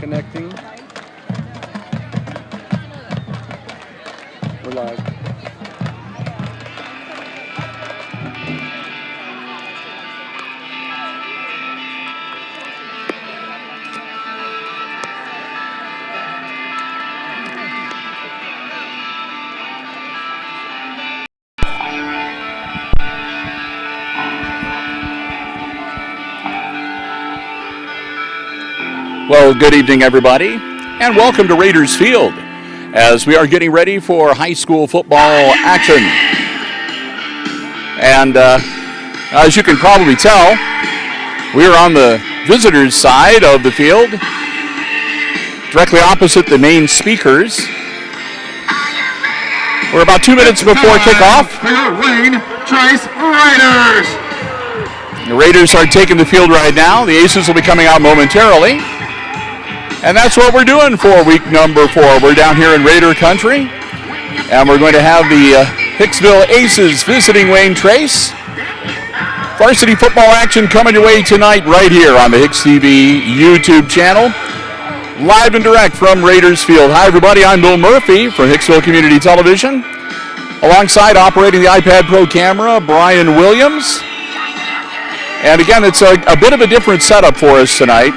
Connecting. We're live. Well, good evening, everybody, and welcome to Raiders Field as we are getting ready for high school football action. And as you can probably tell, we are on the visitors' side of the field, directly opposite the main speakers. We're about 2 minutes before kickoff. Wayne Trace Raiders. The Raiders are taking the field right now. The Aces will be coming out momentarily. And that's what we're doing for week number 4. We're down here in Raider country, and we're going to have the Hicksville Aces visiting Wayne Trace. Varsity football action coming your way tonight right here on the HIX-TV YouTube channel. Live and direct from Raiders Field. Hi, everybody. I'm Bill Murphy from Hicksville Community Television. Alongside operating the iPad Pro camera, Brian Williams. And again, it's a bit of a different setup for us tonight.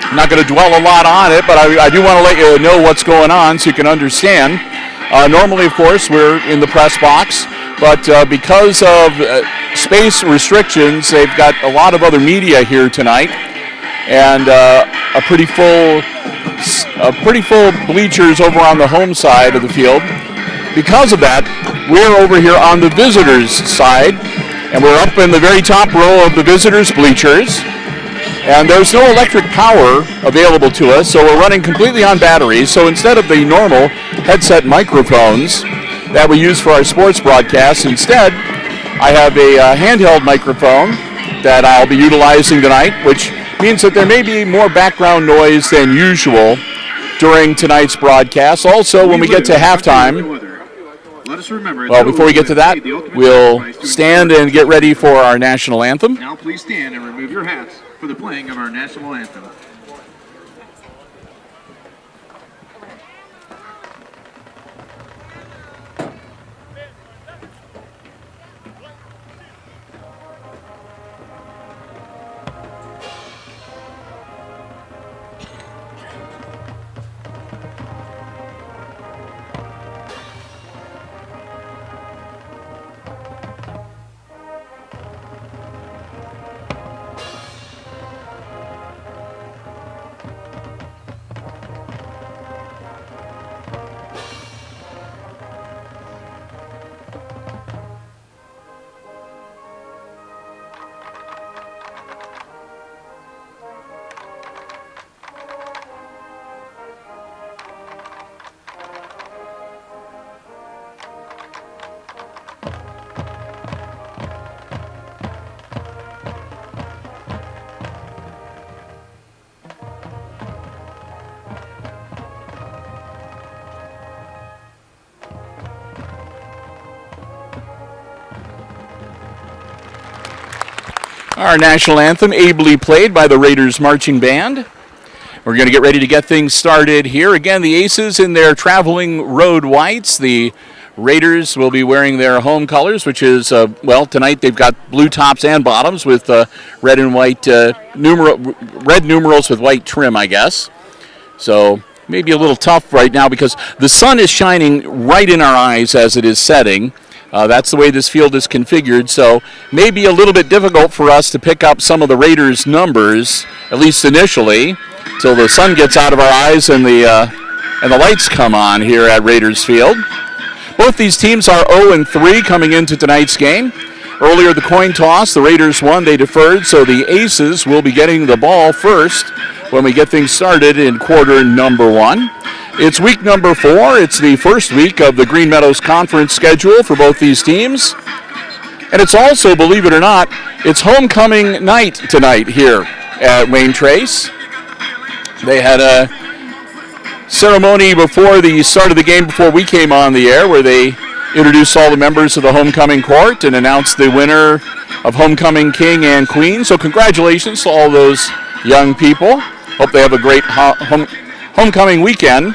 I'm not going to dwell a lot on it, but I do want to let you know what's going on so you can understand. Normally, of course, we're in the press box, but because of space restrictions, they've got a lot of other media here tonight, and a pretty full bleachers over on the home side of the field. Because of that, we're over here on the visitors' side, and we're up in the very top row of the visitors' bleachers. And there's no electric power available to us, so we're running completely on batteries. So instead of the normal headset microphones that we use for our sports broadcasts, instead I have a handheld microphone that I'll be utilizing tonight, which means that there may be more background noise than usual during tonight's broadcast. Also, when we get to halftime, well, before we get to that, we'll stand and get ready for our national anthem. Now please stand and remove your hats for the playing of our national anthem. Our national anthem, ably played by the Raiders Marching Band. We're going to get ready to get things started here. Again, the Aces in their traveling road whites. The Raiders will be wearing their home colors, which is, well, tonight they've got blue tops and bottoms with red and white red numerals with white trim, I guess. So maybe a little tough right now because the sun is shining right in our eyes as it is setting. That's the way this field is configured, so maybe a little bit difficult for us to pick up some of the Raiders' numbers, at least initially, till the sun gets out of our eyes and the lights come on here at Raiders Field. Both these teams are 0-3 coming into tonight's game. Earlier, the coin toss, the Raiders won, they deferred, so the Aces will be getting the ball first when we get things started in quarter number 1. It's week number 4. It's the first week of the Green Meadows Conference schedule for both these teams. And it's also, believe it or not, it's homecoming night tonight here at Wayne Trace. They had a ceremony before the start of the game, before we came on the air, where they introduced all the members of the homecoming court and announced the winner of Homecoming King and Queen. So congratulations to all those young people. Hope they have a great homecoming weekend.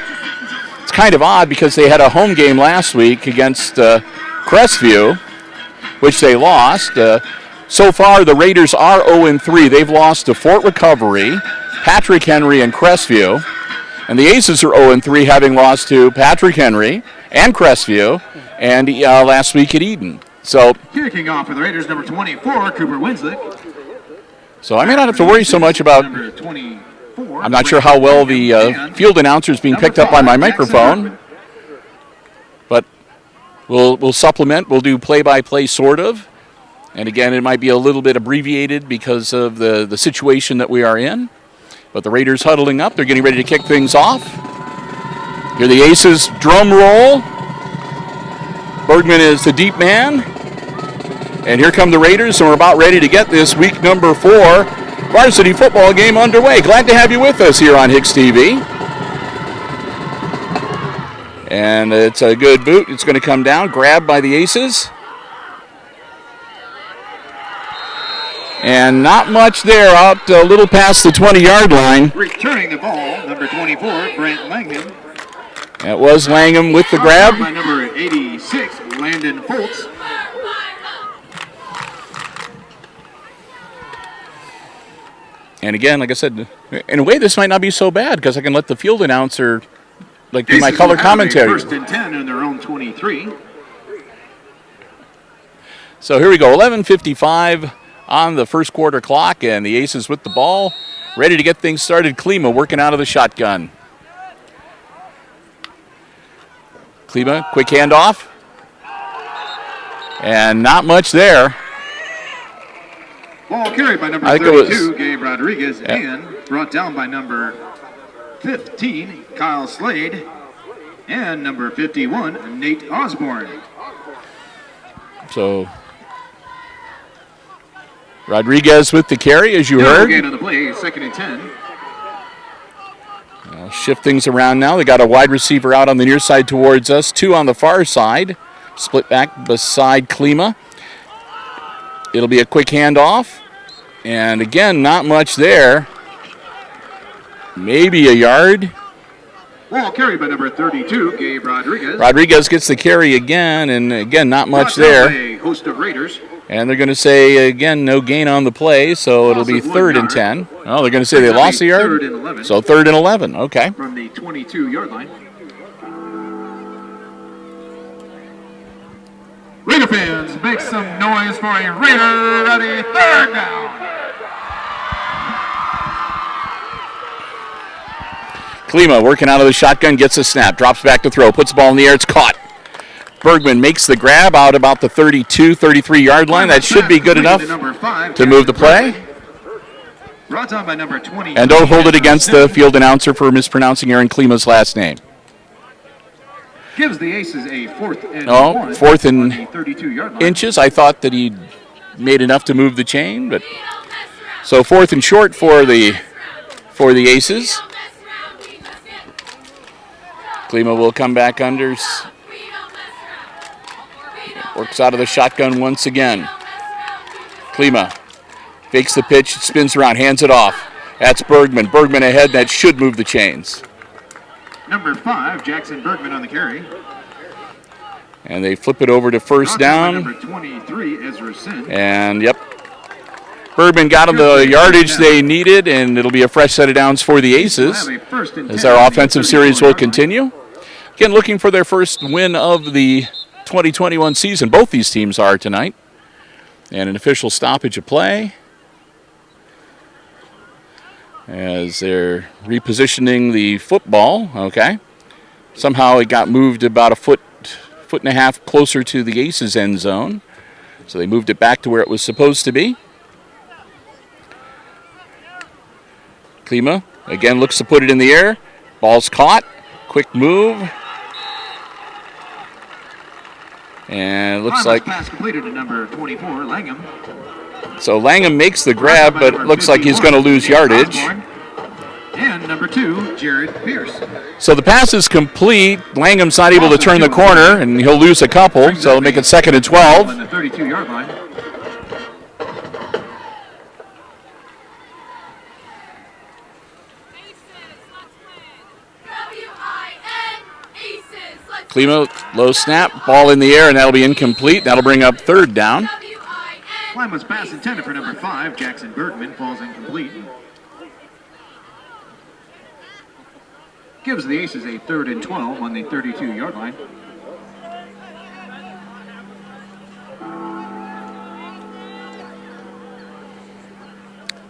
It's kind of odd because they had a home game last week against Crestview, which they lost. So far, the Raiders are 0-3. They've lost to Fort Recovery, Patrick Henry, and Crestview. And the Aces are 0-3, having lost to Patrick Henry and Crestview, and last week at Eden. So kicking off for the Raiders, number 24, Cooper Winslick. So I may not have to worry so much about. I'm not sure how well the field announcer is being picked up by my microphone, but we'll supplement. We'll do play-by-play sort of, and again, it might be a little bit abbreviated because of the situation that we are in. But the Raiders huddling up. They're getting ready to kick things off. Here the Aces drum roll. Bergman is the deep man. And here come the Raiders, and we're about ready to get this week number 4 varsity football game underway. Glad to have you with us here on HIX-TV. And it's a good boot. It's going to come down, grabbed by the Aces. And not much there, out a little past the 20-yard line. Returning the ball, number 24, Brent Langham. That was Langham with the grab. By number 86, Landon Foltz. And again, like I said, in a way this might not be so bad because I can let the field announcer do my color commentary. First and 10 in their own 23. So here we go, 11:55 on the first quarter clock, and the Aces with the ball, ready to get things started. Klima working out of the shotgun. Klima, quick handoff. And not much there. Ball carried by number 32, Gabe Rodriguez, and brought down by number 15, Kyle Slade, and number 51, Nate Osborne. So Rodriguez with the carry, as you heard. Again on the play, second and 10. Shift things around now. They got a wide receiver out on the near side towards us, 2 on the far side. Split back beside Klima. It'll be a quick handoff. And again, not much there. Maybe a yard. Ball carried by number 32, Gabe Rodriguez. Rodriguez gets the carry again, and again, not much there. A host of Raiders. And they're going to say, again, no gain on the play, so it'll be 3rd and 10. Oh, they're going to say they lost a yard? 3rd and 11. So 3rd and 11, okay. From the 22-yard line. Raider fans, make some noise for a Raider ready 3rd down. Klima working out of the shotgun, gets a snap, drops back to throw, puts the ball in the air, it's caught. Bergman makes the grab out about the 32, 33-yard line. That should be good enough to move the play. Brought down by number 20. And don't hold it against the field announcer for mispronouncing Aaron Klima's last name. Gives the Aces a 4th and 1. 4th and 32-yard line. Inches. I thought that he made enough to move the chain, but so 4th and short for the Aces. Klima will come back under. Works out of the shotgun once again. Klima fakes the pitch, spins around, hands it off. That's Bergman. Bergman ahead, that should move the chains. Number 5, Jackson Bergman on the carry. And they flip it over to first down. Number 23, Ezra Sin. And yep, Bergman got them the yardage they needed, and it'll be a fresh set of downs for the Aces as our offensive series will continue. Again, looking for their first win of the 2021 season. Both these teams are tonight. And an official stoppage of play as they're repositioning the football. Okay. Somehow it got moved about a foot and a half closer to the Aces end zone. So they moved it back to where it was supposed to be. Klima again looks to put it in the air. Ball's caught. Quick move. And it looks like pass completed to number 24, Langham. So Langham makes the grab, but it looks like he's going to lose yardage. And number 2, Jared Pierce. So the pass is complete. Langham's not able to turn the corner, and he'll lose a couple, so it'll make it 2nd and 12. On the 32-yard line. Klima, low snap, ball in the air, and that'll be incomplete. That'll bring up third down. Klima's pass intended for number 5, Jackson Bergman, falls incomplete. Gives the Aces a 3rd and 12 on the 32-yard line.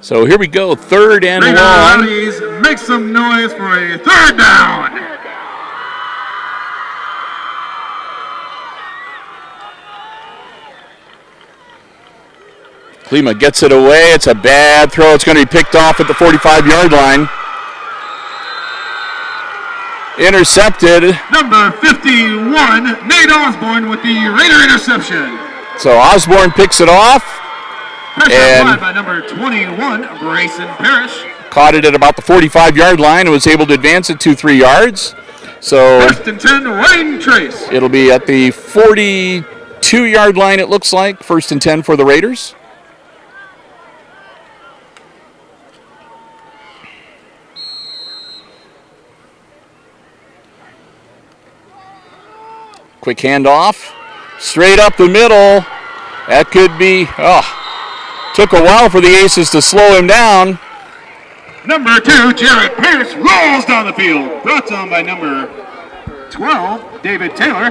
So here we go, 3rd and long. Rowdies, make some noise for a 3rd down. Klima gets it away. It's a bad throw. It's going to be picked off at the 45-yard line. Intercepted. Number 51, Nate Osborne with the Raider interception. So Osborne picks it off. Pressure applied by number 21, Brayson Parrish. Caught it at about the 45-yard line and was able to advance it 2-3 yards. So 1st and 10, Wayne Trace. It'll be at the 42-yard line, it looks like. 1st and 10 for the Raiders. Quick handoff, straight up the middle. That could be, took a while for the Aces to slow him down. Number 2, Jared Pierce rolls down the field. Brought down by number 12, David Taylor.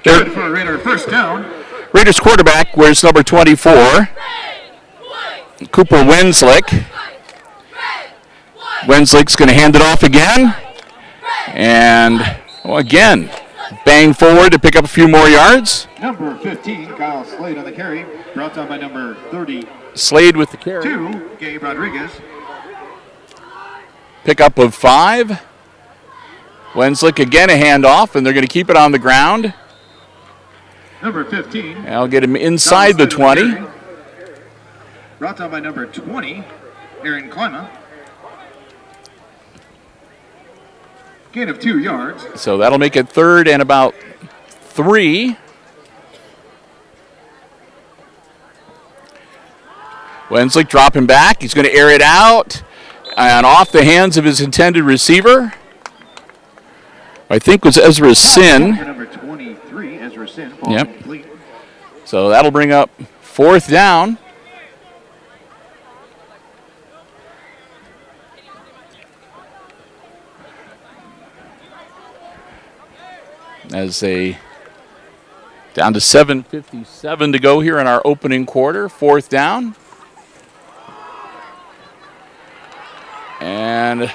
Good for a Raider 1st down. Raiders quarterback wears number 24, Cooper Wenslick. Wenslick's going to hand it off again. And again, bang forward to pick up a few more yards. Number 15, Kyle Slade on the carry. Brought down by number 30. Slade with the carry. 2, Gabe Rodriguez. Pickup of 5. Wenslick again a handoff, and they're going to keep it on the ground. Number 15. I'll get him inside the 20. Brought down by number 20, Aaron Klima. Gain of 2 yards. So that'll make it 3rd and about 3. Wenslick dropping back. He's going to air it out and off the hands of his intended receiver. I think was Ezra Sin. Number 23, Ezra Sin. Yep. Complete. So that'll bring up 4th down. As they down to 7:57 to go here in our opening quarter, 4th down. And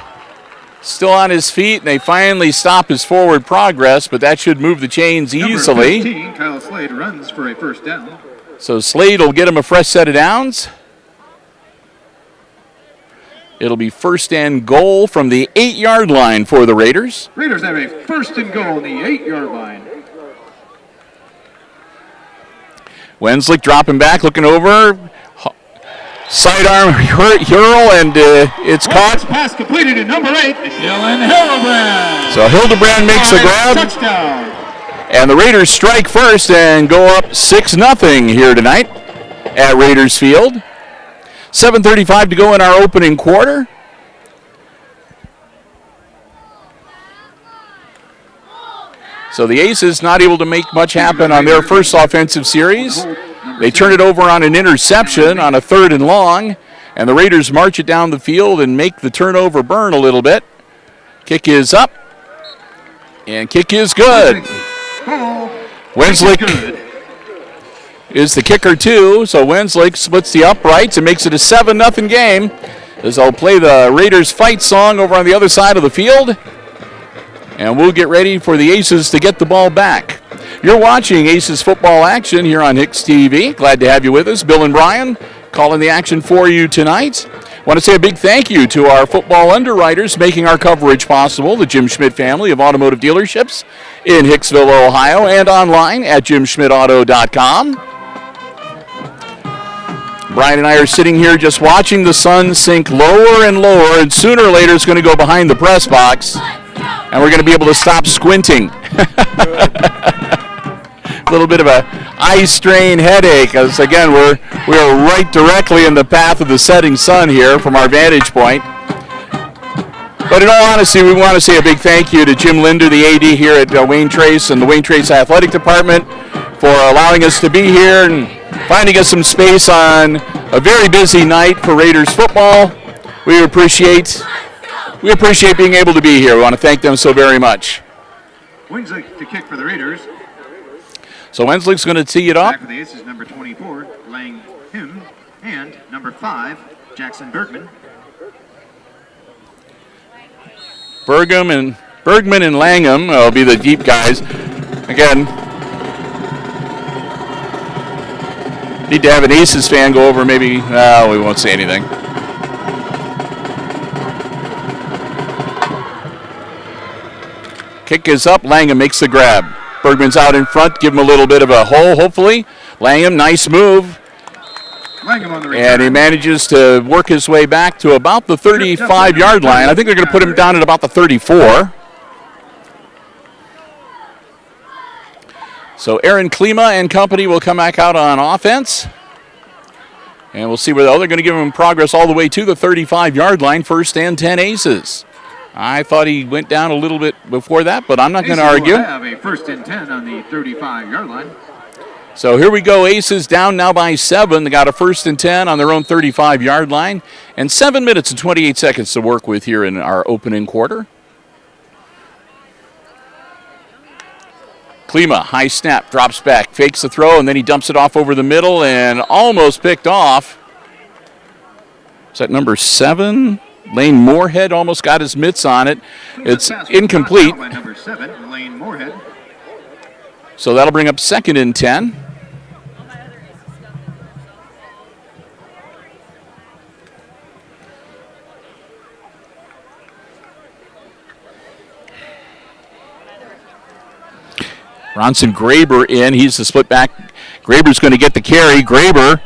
still on his feet, and they finally stop his forward progress, but that should move the chains easily. Number 15, Kyle Slade runs for a 1st down. So Slade will get him a fresh set of downs. It'll be 1st and goal from the 8-yard line for the Raiders. Raiders have a 1st and goal on the 8-yard line. Wenslick dropping back, looking over. Sidearm hurl, and it's caught. Pass completed to number 8, Dylan Hildebrand. So Hildebrand makes the grab. Touchdown. And the Raiders strike first and go up 6-0 here tonight at Raiders Field. 7:35 to go in our opening quarter. So the Aces not able to make much happen on their first offensive series. They turn it over on an interception on a 3rd and long, and the Raiders march it down the field and make the turnover burn a little bit. Kick is up, and kick is good. Wenslick is the kicker too, so Wenslick splits the uprights and makes it a 7-0 game as they'll play the Raiders fight song over on the other side of the field. And we'll get ready for the Aces to get the ball back. You're watching Aces football action here on HIX-TV. Glad to have you with us. Bill and Brian calling the action for you tonight. Want to say a big thank you to our football underwriters making our coverage possible, the Jim Schmidt family of automotive dealerships in Hicksville, Ohio, and online at jimschmidtauto.com. Brian and I are sitting here just watching the sun sink lower and lower, and sooner or later it's going to go behind the press box, and we're going to be able to stop squinting. A little bit of a eye strain headache, because again we are right directly in the path of the setting sun here from our vantage point. But in all honesty, we want to say a big thank you to Jim Linder, the AD here at Wayne Trace and the Wayne Trace Athletic Department for allowing us to be here and finding us some space on a very busy night for Raiders football. We appreciate being able to be here. We want to thank them so very much. Wenslick to kick for the Raiders. So Wenslick's going to tee it up. Back for the Aces, number 24, Lang Him, and number 5, Jackson Bergman. Bergman and Langham will be the deep guys. Again, need to have an Aces fan go over maybe. We won't say anything. Kick is up. Langham makes the grab. Bergman's out in front. Give him a little bit of a hole, hopefully. Langham, nice move. Langham on the return. And he manages to work his way back to about the 35-yard line. I think they're going to put him down at about the 34. So Aaron Klima and company will come back out on offense. And we'll see where they're going to give him progress all the way to the 35-yard line. 1st and 10 Aces. I thought he went down a little bit before that, but I'm not going to argue. Will have a 1st and 10 on the 35-yard line. So here we go. Aces down now by 7. They got a 1st and 10 on their own 35-yard line. And 7 minutes and 28 seconds to work with here in our opening quarter. Klima, high snap, drops back, fakes the throw, and then he dumps it off over the middle and almost picked off. Is that number 7? Lane Moorhead almost got his mitts on it. It's incomplete. By number 7, Lane Moorhead. So that'll bring up 2nd and 10. Ronson Graber in. He's the split back. Graber's going to get the carry. Graber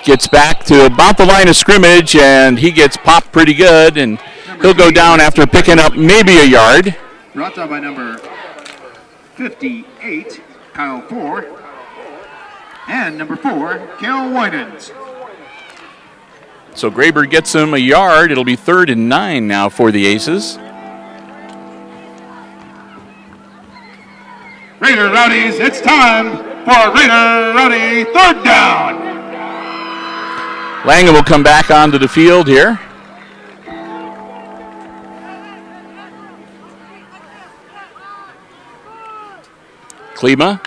gets back to about the line of scrimmage, and he gets popped pretty good, and he'll go down after picking up maybe a yard. Brought down by number 58, Kyle Ford, and number 4, Cal Winans. So Graber gets him a yard. It'll be 3rd and 9 now for the Aces. Raider Rowdies, it's time for Raider Rowdy 3rd down. Langham will come back onto the field here. Klima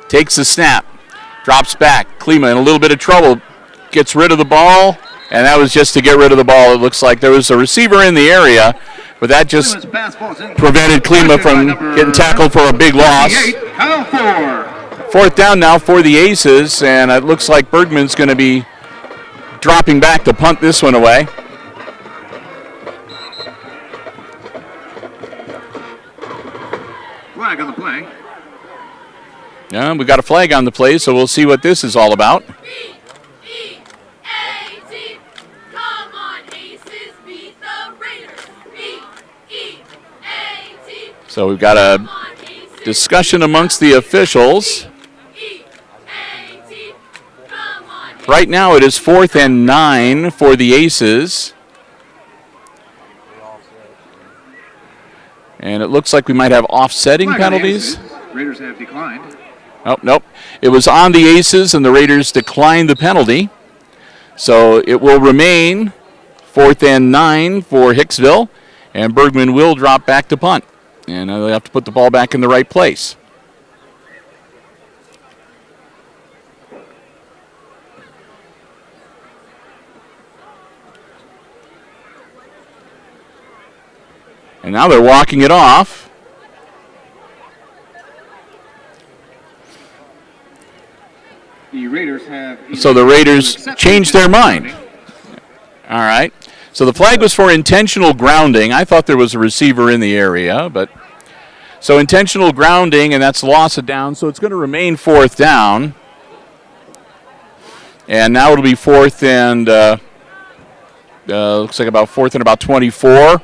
takes the snap, drops back. Klima in a little bit of trouble, gets rid of the ball, and that was just to get rid of the ball. It looks like there was a receiver in the area, but that just prevented Klima from getting tackled for a big loss. 4th down now for the Aces, and it looks like Bergman's going to be dropping back to punt this one away. Flag on the play. Yeah, we got a flag on the play, so we'll see what this is all about. B-E-A-T. Come on, Aces, beat the Raiders. B-E-A-T. So we've got a discussion amongst the officials. B-E-A-T. Come on, Right now it is 4th and 9 for the Aces. And it looks like we might have offsetting penalties. Raiders have declined. Oh, nope. It was on the Aces, and the Raiders declined the penalty. So it will remain 4th and 9 for Hicksville, and Bergman will drop back to punt. And they'll have to put the ball back in the right place. And now they're walking it off. The Raiders have. So the Raiders changed their mind. All right. So the flag was for intentional grounding. I thought there was a receiver in the area, but so intentional grounding, and that's loss of down. So it's going to remain 4th down. And now it'll be 4th and looks like about 4th and about 24.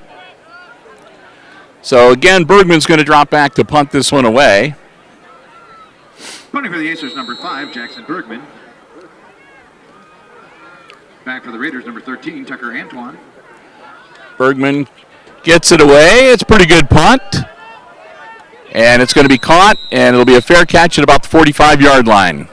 So again, Bergman's going to drop back to punt this one away. Punting for the Aces, number 5, Jackson Bergman. Back for the Raiders, number 13, Tucker Antoine. Bergman Gets it away. It's a pretty good punt. And it's going to be caught, and it'll be a fair catch at about the 45-yard line.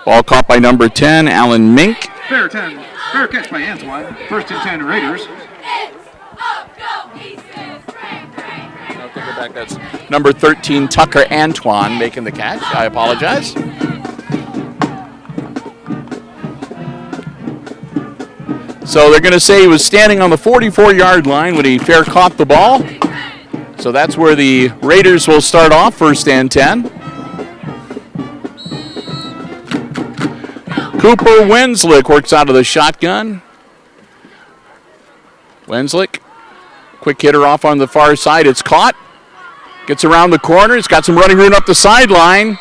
Ball caught by number 10, Alan Mink. Fair catch by Antoine. First and 10 Raiders. I'll take it back. That's number 13, Tucker Antoine, making the catch. I apologize. So they're going to say he was standing on the 44-yard line when he fair caught the ball. So that's where the Raiders will start off, first and 10. Cooper Wenslick works out of the shotgun. Wenslick, quick hitter off on the far side. It's caught. Gets around the corner. It's got some running room up the sideline.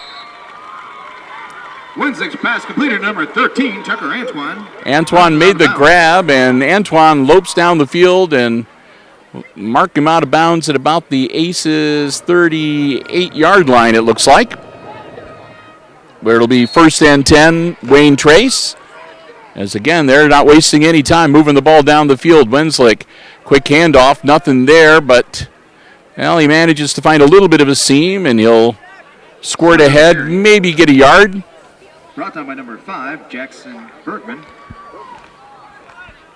Wenslick's pass completed, number 13, Tucker Antoine. Antoine made the grab, and Antoine lopes down the field and marked him out of bounds at about the Aces 38-yard line, it looks like. Where it'll be first and 10, Wayne Trace. As again, they're not wasting any time moving the ball down the field. Wenslick, quick handoff, nothing there, but well, he manages to find a little bit of a seam, and he'll squirt ahead, maybe get a yard. Brought down by number 5, Jackson Bergman.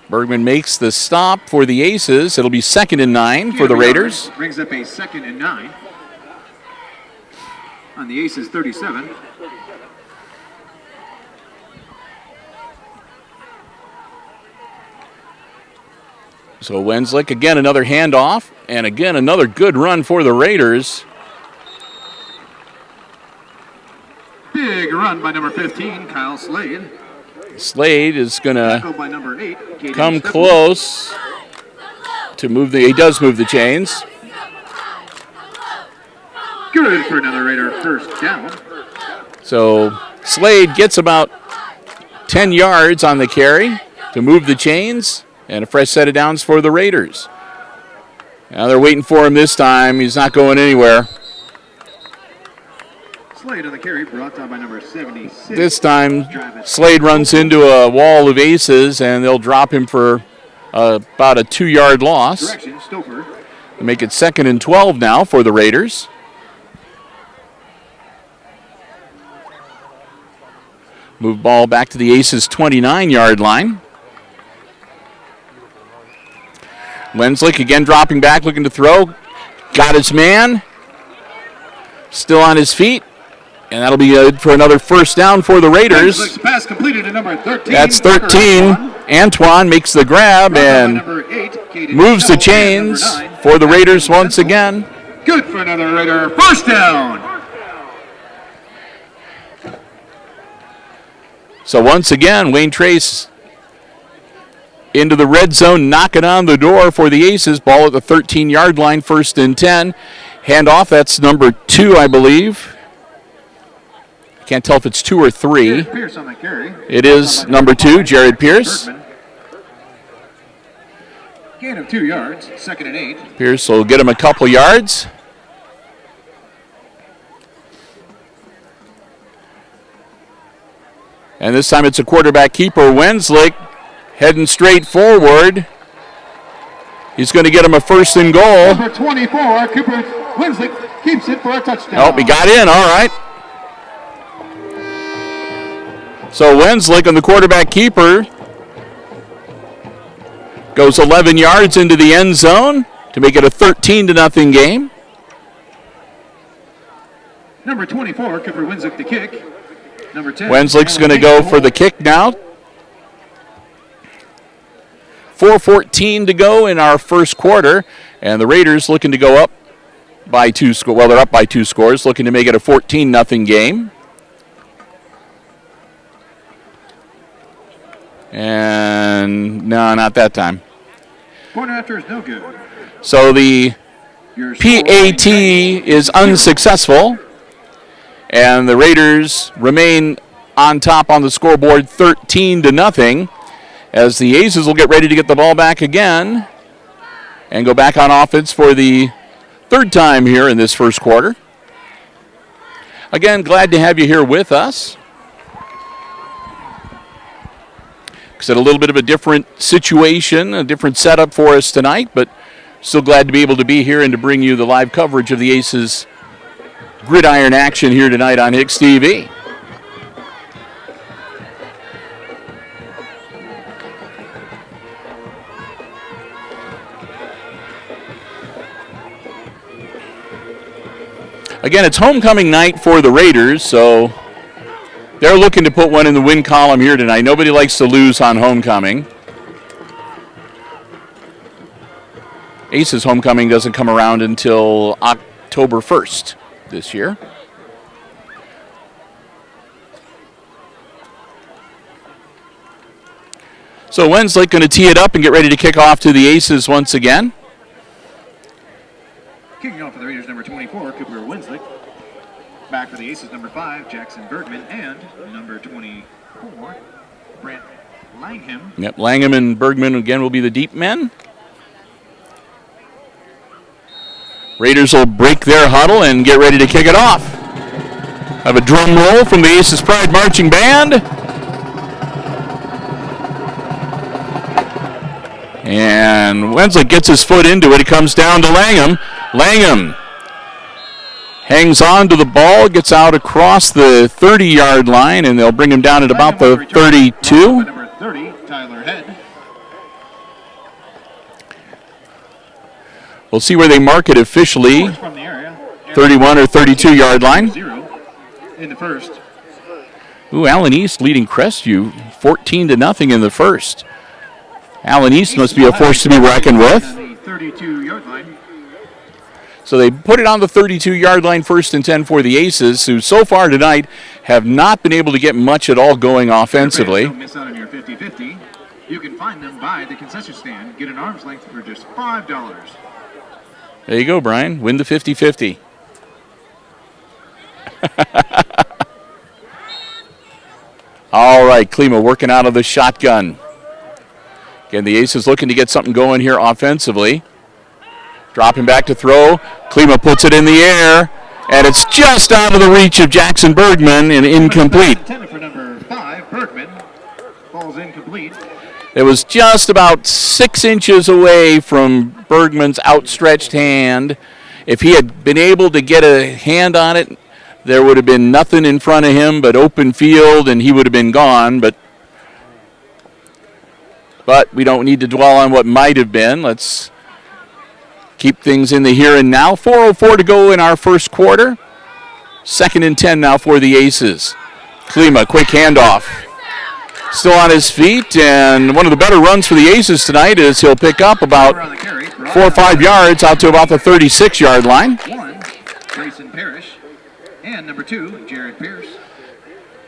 Bergman makes the stop for the Aces. It'll be second and 9 for the Raiders. Brings up a second and 9 on the Aces 37. So Wenslick, again, another handoff, and again, another good run for the Raiders. Big run by number 15, Kyle Slade. Slade is going to By number 8, come close to move the, he does move the chains. Good for another Raider first down. So Slade gets about 10 yards on the carry to move the chains, and a fresh set of downs for the Raiders. Now they're waiting for him this time. He's not going anywhere. Slade on the carry, brought down by number 76. This time, Slade runs into a wall of Aces, and they'll drop him for about a 2-yard loss. Direction, Stouffer. They make it second and 12 now for the Raiders. Move ball back to the Aces' 29-yard line. Wenslick again dropping back, looking to throw. Got his man. Still on his feet. And that'll be good for another first down for the Raiders. Pass completed to number 13. That's 13. Antoine makes the grab and moves the chains for the Raiders once again. Good for another Raider. First down. So once again, Wayne Trace into the red zone, knocking on the door for the Aces. Ball at the 13-yard line, first and 10. Handoff, that's number 2, I believe. Can't tell if it's 2 or 3. Pierce on the carry. It is number 2, Jared Pierce. Gain of 2 yards, second and 8. Pierce will get him a couple yards. And this time it's a quarterback keeper, Wenslick, heading straight forward. He's going to get him a first and goal. Number 24, Cooper Wenslick keeps it for a touchdown. Oh, he got in, all right. So Wenslick on the quarterback keeper goes 11 yards into the end zone to make it a 13-0 game. Number 24, Cooper Wenslick to kick. Number 10. Wenslick's going to go for the kick now. 4:14 to go in our first quarter, and the Raiders looking to go up by 2 scores. Well, they're up by 2 scores, looking to make it a 14-0 game. And no, not that time. Point after is no good. So the PAT is unsuccessful, and the Raiders remain on top on the scoreboard 13-0, as the Aces will get ready to get the ball back again and go back on offense for the 3rd time here in this first quarter. Again, glad to have you here with us. makes it a little bit of a different situation, a different setup for us tonight, but still glad to be able to be here and to bring you the live coverage of the Aces gridiron action here tonight on HIX-TV. Again, it's homecoming night for the Raiders, so they're looking to put one in the win column here tonight. Nobody likes to lose on homecoming. Aces homecoming doesn't come around until October 1st this year. So Wenslake going to tee it up and get ready to kick off to the Aces once again. Kicking off for the Raiders, number 24, Cooper Wenslake. Back for the Aces, number 5, Jackson Bergman, and number 24, Brent Langham. Yep, Langham and Bergman again will be the deep men. Raiders will break their huddle and get ready to kick it off. Have a drum roll from the Aces Pride Marching Band. And Wenslake gets his foot into it. It comes down to Langham. Langham hangs on to the ball, gets out across the 30-yard line, and they'll bring him down at about the 32. Number 30, Tyler Head. We'll see where they mark it officially. 31 or 32-yard line. In the first. Ooh, Allen East leading Crestview 14-0 in the first. Allen East must be a force to be reckoned with. 32-yard line. So they put it on the 32-yard line, 1st and 10 for the Aces, who so far tonight have not been able to get much at all going offensively. Don't miss out on your 50-50. You can find them by the concession stand. Get an arm's length for just $5. There you go, Brian. Win the 50-50. All right, Klima working out of the shotgun. Again, the Aces looking to get something going here offensively. Dropping back to throw. Klima puts it in the air, and it's just out of the reach of Jackson Bergman and incomplete. Intended for number 5, Bergman. Ball's incomplete. It was just about 6 inches away from Bergman's outstretched hand. If he had been able to get a hand on it, there would have been nothing in front of him but open field, and he would have been gone. But we don't need to dwell on what might have been. Let's keep things in the here and now. 4:04 to go in our first quarter. 2nd and 10 now for the Aces. Klima, quick handoff. Still on his feet, and one of the better runs for the Aces tonight is he'll pick up about 4 or 5 yards out to about the 36-yard line. 1, Grayson Parrish, and number 2, Jared Pierce.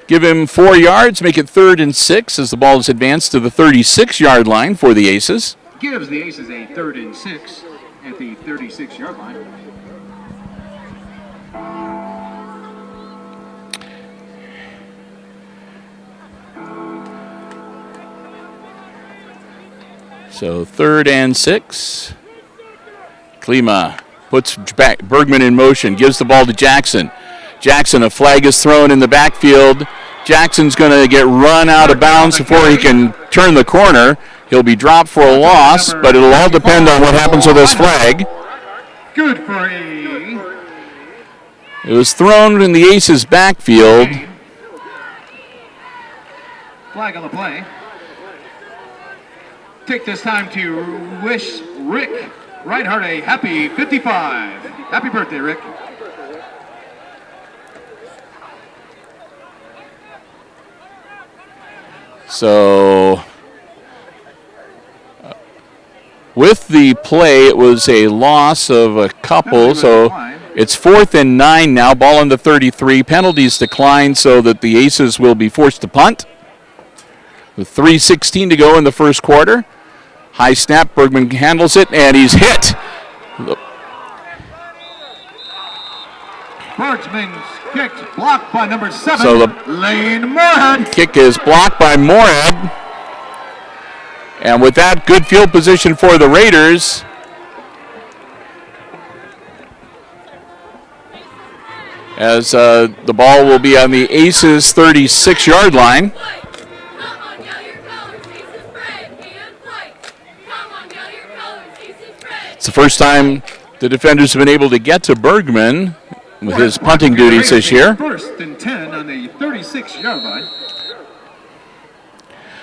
Give him 4 yards, make it 3rd and 6 as the ball is advanced to the 36-yard line for the Aces. Gives the Aces a 3rd and 6 at the 36-yard line. So 3rd and 6. Klima puts back Bergman in motion, gives the ball to Jackson. Jackson, a flag is thrown in the backfield. Jackson's going to get run out of bounds before he can turn the corner. He'll be dropped for a loss, but it'll all depend on what happens with this flag. Good for A. It was thrown in the Aces' backfield. Flag on the play. Take this time to wish Rick Reinhardt a happy 55. Happy birthday, Rick. So with the play, it was a loss of a couple, so it's 4th and 9 now, ball on the 33. Penalties decline so that the Aces will be forced to punt. With 3:16 to go in the first quarter. High snap, Bergman handles it, and he's hit. Bergman's kick blocked by number 7, So Lane Moorhead. Kick is blocked by Moorhead. And with that, good field position for the Raiders. As the ball will be on the Aces' 36-yard line. It's the first time the defenders have been able to get to Bergman with his punting duties this year. First and 10 on the 36-yard line.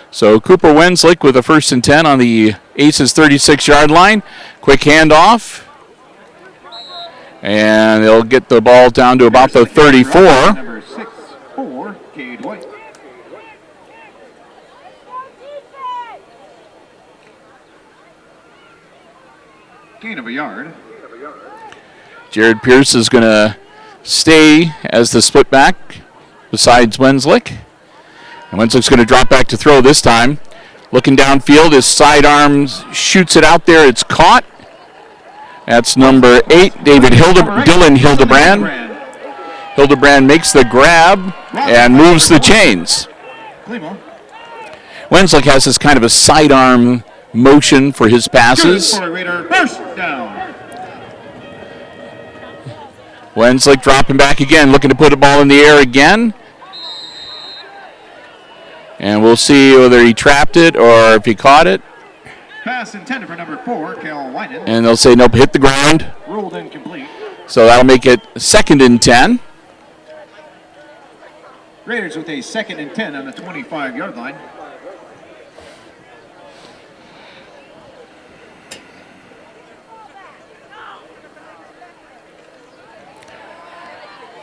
So Cooper Wenslick with a 1st and 10 on the Aces 36-yard line. Quick handoff. And they'll get the ball down to about the 34. Number 6-4, Cade White. Gain of a yard. Jared Pierce is going to stay as the split back besides Wenslick. And Wenslick's going to drop back to throw this time. Looking downfield, his sidearm shoots it out there. It's caught. That's number 8, Dylan Hildebrand. Hildebrand makes the grab and moves the chains. Wenslick has this kind of a sidearm motion for his passes. First down. Wenslick dropping back again, looking to put a ball in the air again. And we'll see whether he trapped it or if he caught it. Pass intended for number 4, Cal Winan. And they'll say nope, hit the ground. Ruled incomplete. So that'll make it 2nd and 10. Raiders with a 2nd and 10 on the 25-yard line.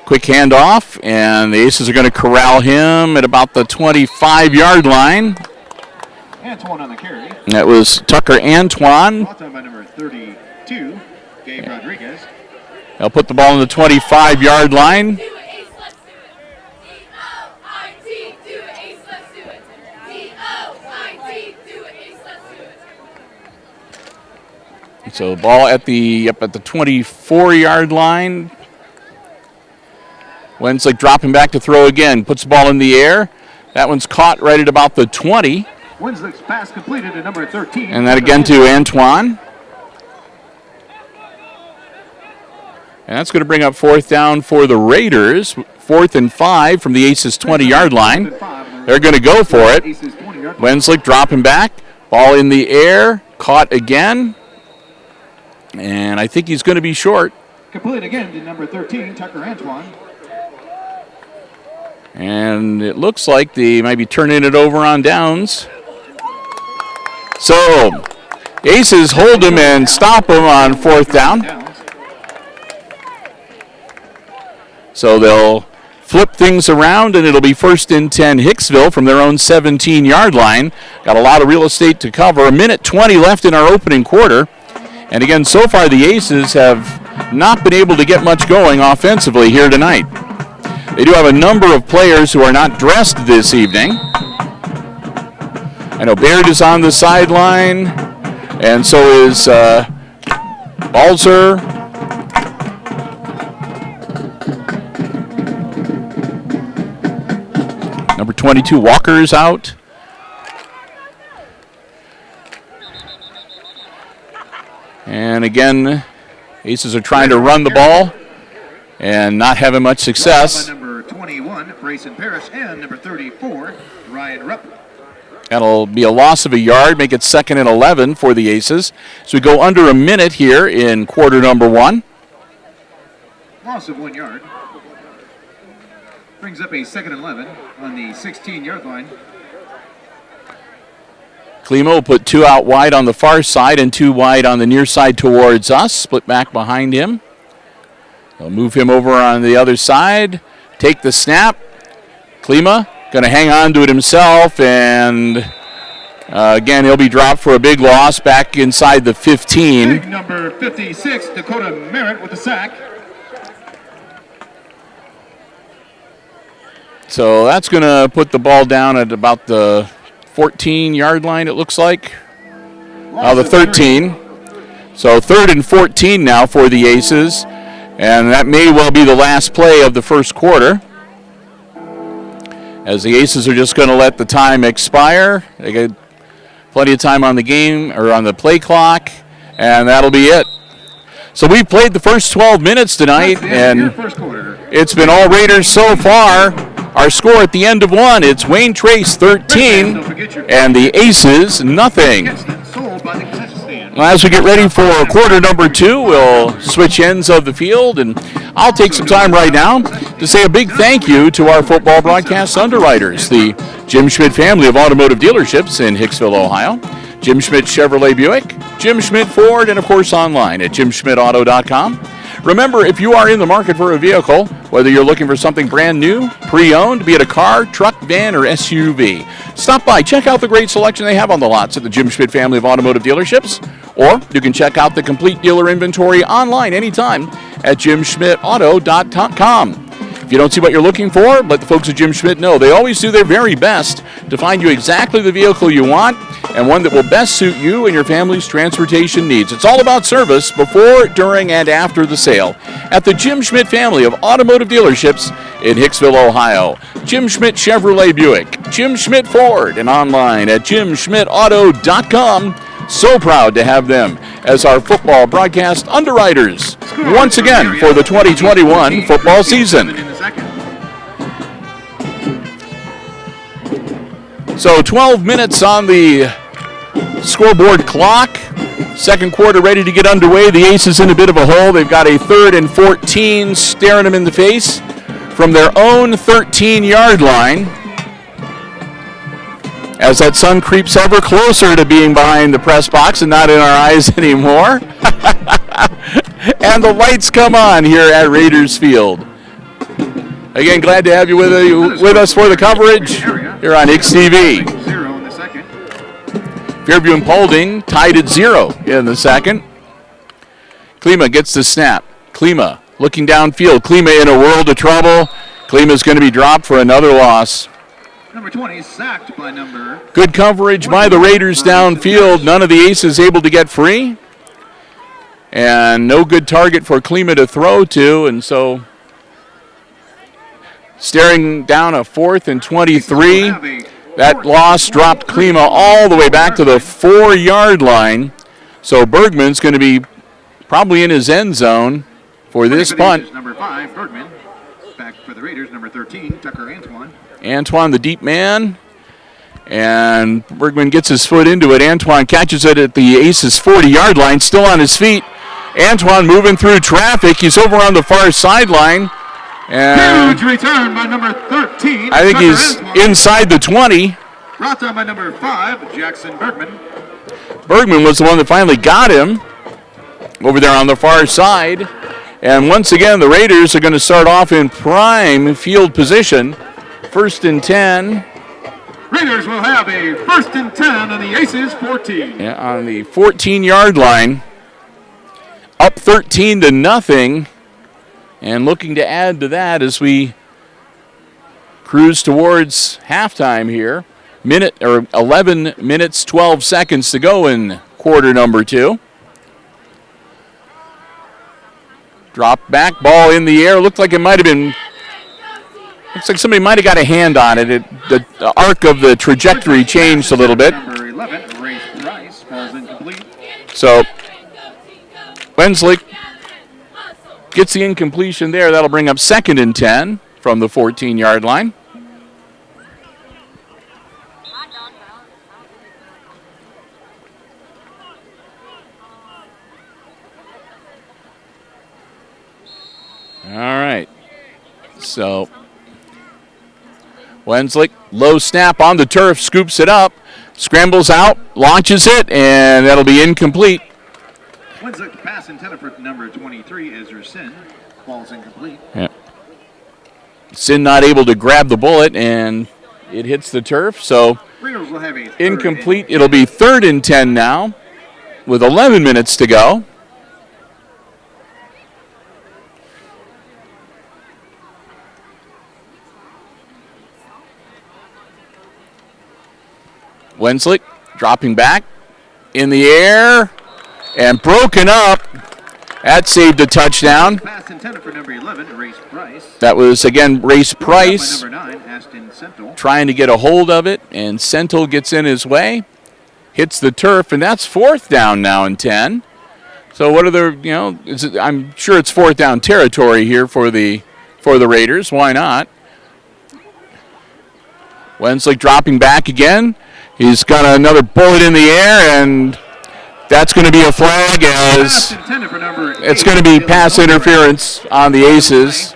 Quick handoff, and the Aces are going to corral him at about the 25-yard line. Antoine on the carry. And that was Tucker Antoine. Brought down by number 32, Gabe Rodriguez. They'll put the ball on the 25-yard line. Do it, Ace, let's do it. D-O-I-T, do it, Ace, let's do it. D-O-I-T, do it, Ace, let's do it. So the ball at the 24-yard line. Wenslick dropping back to throw again. Puts the ball in the air. That one's caught right at about the 20. Wenslick's pass completed at number 13. And that again to Antoine. And that's going to bring up 4th down for the Raiders. 4th and 5 from the Aces 20-yard line. They're going to go for it. Wenslick dropping back. Ball in the air. Caught again. And I think he's going to be short. Complete again to number 13, Tucker Antoine. And it looks like they might be turning it over on downs. So, Aces hold him and stop him on 4th down. So they'll flip things around, and it'll be 1st and 10 Hicksville from their own 17-yard line. Got a lot of real estate to cover. 1:20 left in our opening quarter. And again, so far the Aces have not been able to get much going offensively here tonight. They do have a number of players who are not dressed this evening. I know Baird is on the sideline, and so is Balzer. Number 22, Walker is out. And again, Aces are trying to run the ball and not having much success. Number 21, Grayson Parrish, and number 34, Ryan Rupp. That'll be a loss of a yard, make it 2nd and 11 for the Aces. So we go under a minute here in quarter number 1. Loss of 1 yard. Brings up a 2nd and 11 on the 16-yard line. Klima will put 2 out wide on the far side and 2 wide on the near side towards us. Split back behind him. They'll move him over on the other side. Take the snap. Klima going to hang on to it himself, and again, he'll be dropped for a big loss back inside the 15. Big number 56, Dakota Merritt with the sack. So that's going to put the ball down at about the 14-yard line, it looks like. The 13. So 3rd and 14 now for the Aces, and that may well be the last play of the first quarter, as the Aces are just going to let the time expire. They get plenty of time on the game, or on the play clock, and that'll be it. So we've played the first 12 minutes tonight, and it's been all Raiders so far. Our score at the end of 1, it's Wayne Trace 13 and the Aces nothing. Well, as we get ready for quarter number 2, we'll switch ends of the field, and I'll take some time right now to say a big thank you to our football broadcast underwriters, the Jim Schmidt family of automotive dealerships in Hicksville, Ohio, Jim Schmidt Chevrolet Buick, Jim Schmidt Ford, and of course online at jimschmidtauto.com. Remember, if you are in the market for a vehicle, whether you're looking for something brand new, pre-owned, be it a car, truck, van, or SUV, stop by, check out the great selection they have on the lots at the Jim Schmidt family of automotive dealerships, or you can check out the complete dealer inventory online anytime at jimschmidtauto.com. If you don't see what you're looking for, let the folks at Jim Schmidt know. They always do their very best to find you exactly the vehicle you want and one that will best suit you and your family's transportation needs. It's all about service before, during, and after the sale at the Jim Schmidt family of automotive dealerships in Hicksville, Ohio. Jim Schmidt Chevrolet Buick, Jim Schmidt Ford, and online at jimschmidtauto.com. So proud to have them as our football broadcast underwriters once again for the 2021 football season. So 12 minutes on the scoreboard clock. Second quarter ready to get underway. The Aces in a bit of a hole. They've got a 3rd and 14 staring them in the face from their own 13-yard line. As that sun creeps ever closer to being behind the press box and not in our eyes anymore. And the lights come on here at Raiders Field. Again, glad to have you with us for the coverage here on HIX-TV. Fairview and Paulding tied at 0 in the second. Klima gets the snap. Klima looking downfield. Klima in a world of trouble. Klima's going to be dropped for another loss. Number 20 sacked by number. Good coverage by the Raiders downfield. None of the Aces able to get free. And no good target for Klima to throw to. And so staring down a 4th and 23. That loss dropped Klima all the way back to the 4-yard line. So Bergman's going to be probably in his end zone for this punt. Number 5, Bergman. Back for the Raiders, number 13, Tucker Antoine. Antoine, the deep man. And Bergman gets his foot into it. Antoine catches it at the Aces 40-yard line, still on his feet. Antoine moving through traffic. He's over on the far sideline. And huge return by number 13. I think he's inside the 20. Brought down by number 5, Jackson Bergman. Bergman was the one that finally got him over there on the far side. And once again, the Raiders are going to start off in prime field position. 1st and 10. Raiders will have a 1st and 10 on the Aces 14. Yeah, on the 14-yard line. Up 13-0. And looking to add to that as we cruise towards halftime here. 11 minutes, 12 seconds to go in quarter number 2. Drop back, ball in the air. Looked like it might have been, looks like somebody might have got a hand on it. The arc of the trajectory changed a little bit. Number 11, Race Price, falls incomplete. So Wensley gets the incompletion there. That'll bring up 2nd and 10 from the 14-yard line. All right. So Wensley, low snap on the turf, scoops it up, scrambles out, launches it, and that'll be incomplete. Wensley pass intended for number 23, Ezra Sin, falls incomplete. Yeah. Sin not able to grab the bullet, and it hits the turf. So Raiders will have a incomplete. It'll be 3rd and 10 now with 11 minutes to go. Wensley dropping back in the air and broken up. That saved a touchdown. Pass intended for number 11, Race Price. That was, again, Race Price Number 9, Aston Sentel. trying to get a hold of it, and Sentel gets in his way, hits the turf, and that's 4th down now and 10. So what are the, I'm sure it's 4th down territory here for the Raiders. Why not? Wensley dropping back again. He's got another bullet in the air, and That's going to be a flag as it's going to be pass interference on the Aces.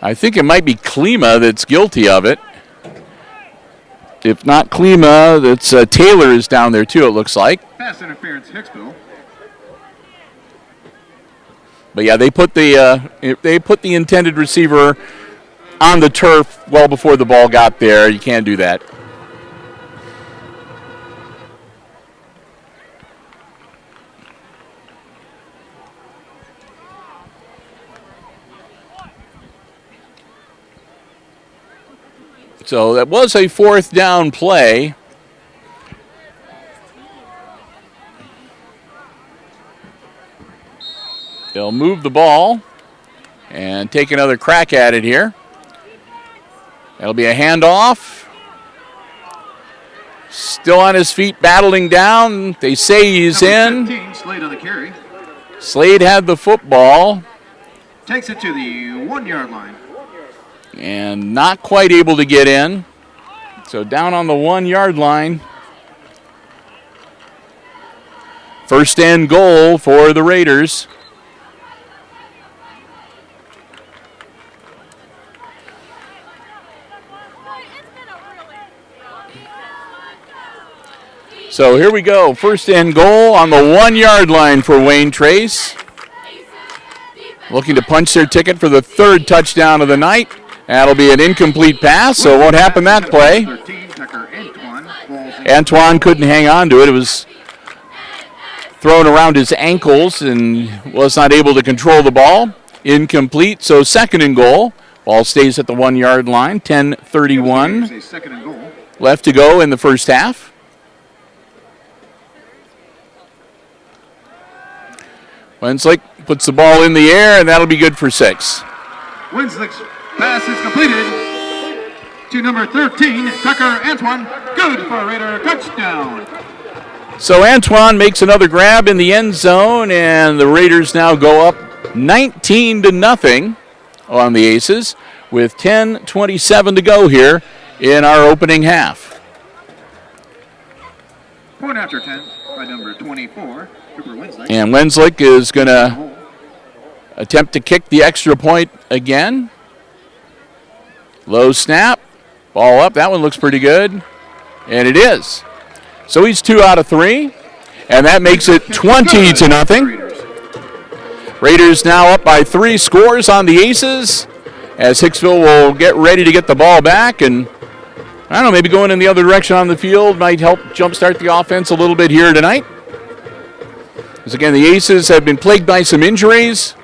I think it might be Klima that's guilty of it. If not Klima, that's Taylor is down there too, it looks like. Pass interference, Hicksville. But yeah, they put the intended receiver on the turf well before the ball got there. You can't do that. So that was a fourth down play. They'll move the ball and take another crack at it here. That'll be a handoff. Still on his feet, battling down. They say he's in. 15, Slade on the carry. Slade had the football. Takes it to the 1 yard line. And not quite able to get in. So down on the 1 yard line. First and goal for the Raiders. So here we go. First and goal on the 1 yard line for Wayne Trace. Looking to punch their ticket for the third touchdown of the night. That'll be an incomplete pass, so it won't happen that play. Antoine couldn't hang on to it. It was thrown around his ankles and was not able to control the ball. Incomplete, so second and goal. Ball stays at the 1 yard line. 10:31 left to go in the first half. Wenslick puts the ball in the air, and that'll be good for 6. Wenslick's pass is completed to number 13, Tucker Antoine. Good for a Raider touchdown. So Antoine makes another grab in the end zone, and the Raiders now go up 19-0 on the Aces with 10:27 to go here in our opening half. Point after 10 by number 24, Cooper Wenslick. And Wenslick is going to attempt to kick the extra point again. Low snap, ball up. That one looks pretty good, and it is. So he's 2 out of 3, and that makes it 20-0. Raiders now up by 3 scores on the Aces as Hicksville will get ready to get the ball back, and I don't know, maybe going in the other direction on the field might help jumpstart the offense a little bit here tonight. As again, the Aces have been plagued by some injuries.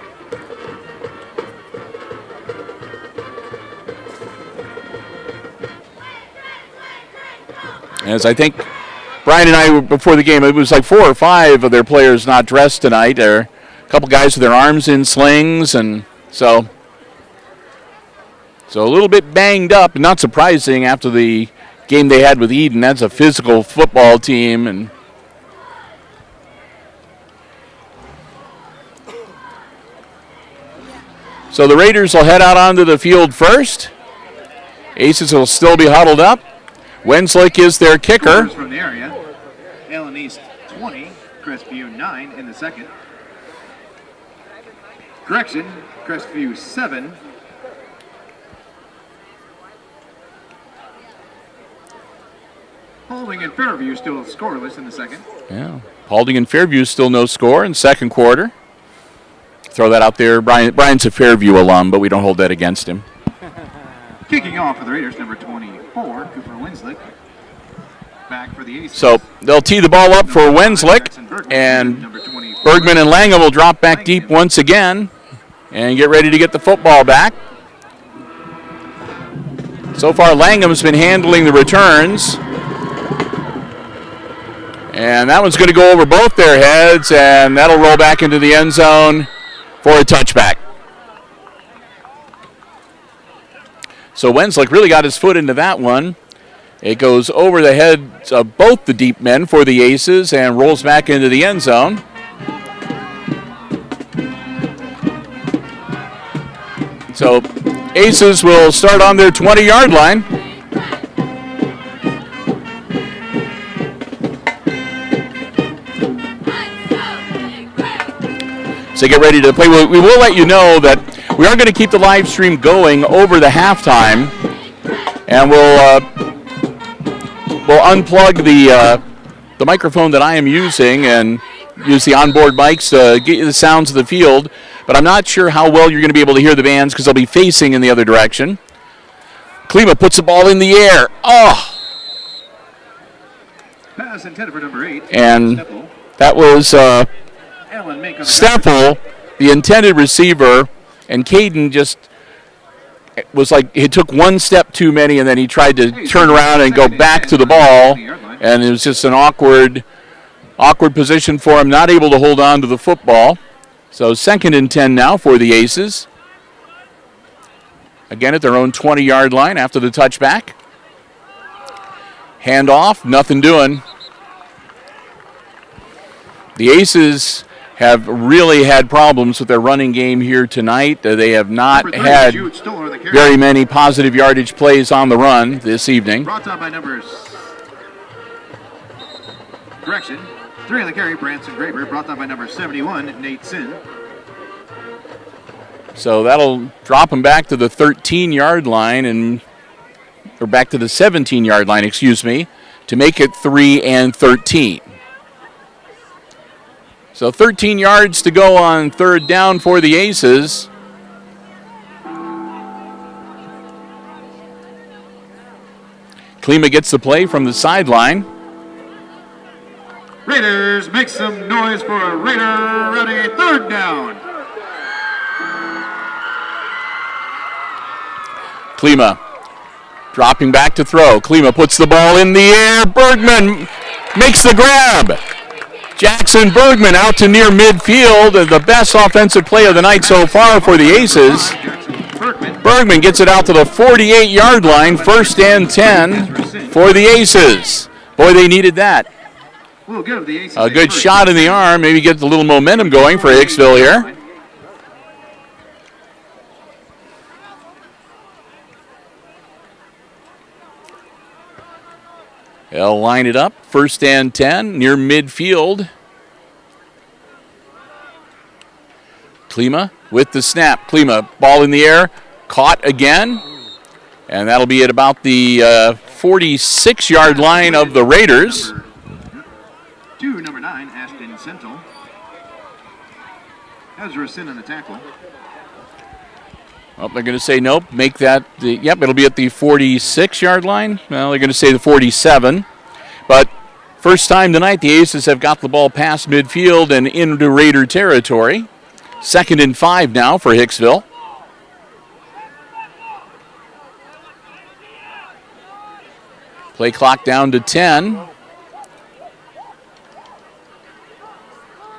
As I think Brian and I, before the game, it was like 4 or 5 of their players not dressed tonight. There are a couple guys with their arms in slings, and so a little bit banged up, and not surprising after the game they had with Eden. That's a physical football team, and so the Raiders will head out onto the field first. Aces will still be huddled up. Wenslick is their kicker. From the area. Allen East 20, Crestview 9 in the second. Correction, Crestview 7. Holding and Fairview still scoreless in the second. Yeah, Paulding and Fairview still no score in second quarter. Throw that out there. Brian's a Fairview alum, but we don't hold that against him. Kicking off for the Raiders, number 24, Cooper Wenslick. Back for the Aces. So they'll tee the ball up for Wenslick, and Bergman and Langham will drop back deep once again and get ready to get the football back. So far, Langham's been handling the returns. And that one's going to go over both their heads, and that'll roll back into the end zone for a touchback. So Wenslick really got his foot into that one. It goes over the heads of both the deep men for the Aces and rolls back into the end zone. So Aces will start on their 20-yard line. So get ready to play. We will let you know that we are going to keep the live stream going over the halftime, and we'll unplug the microphone that I am using and use the onboard mics to get you the sounds of the field. But I'm not sure how well you're going to be able to hear the bands because they'll be facing in the other direction. Klima puts the ball in the air. Oh! Pass intended for number 8. And Steppel. that was Steppel, the intended receiver, and Caden just was like, he took one step too many, and then he tried to turn around and go back to the ball, and it was just an awkward position for him, not able to hold on to the football. So 2nd and 10 now for the Aces. Again at their own 20-yard line after the touchback. Handoff, nothing doing. The Aces have really had problems with their running game here tonight. They have not had very many positive yardage plays on the run this evening. Brought up by numbers. Correction. 3 on the carry, Branson Graber. Brought up by number 71, Nate Sin. So that'll drop him back to the 13-yard line, or back to the 17-yard line, to make it 3 and 13. So 13 yards to go on 3rd down for the Aces. Klima gets the play from the sideline. Raiders make some noise for a Raider ready 3rd down. Klima dropping back to throw. Klima puts the ball in the air. Bergman makes the grab. Jackson Bergman out to near midfield. The best offensive play of the night so far for the Aces. Bergman gets it out to the 48-yard line. 1st and 10 for the Aces. Boy, they needed that. A good shot in the arm. Maybe get a little momentum going for Hicksville here. They'll line it up. 1st and 10 near midfield. Klima with the snap. Klima, ball in the air, caught again. And that'll be at about the 46-yard line of the Raiders. Number 9, Ashton Sentel. Ezra Sin on the tackle. Oh, they're going to say nope. Make that, it'll be at the 46-yard line. Well, they're going to say the 47. But first time tonight, the Aces have got the ball past midfield and into Raider territory. 2nd and 5 now for Hicksville. Play clock down to 10.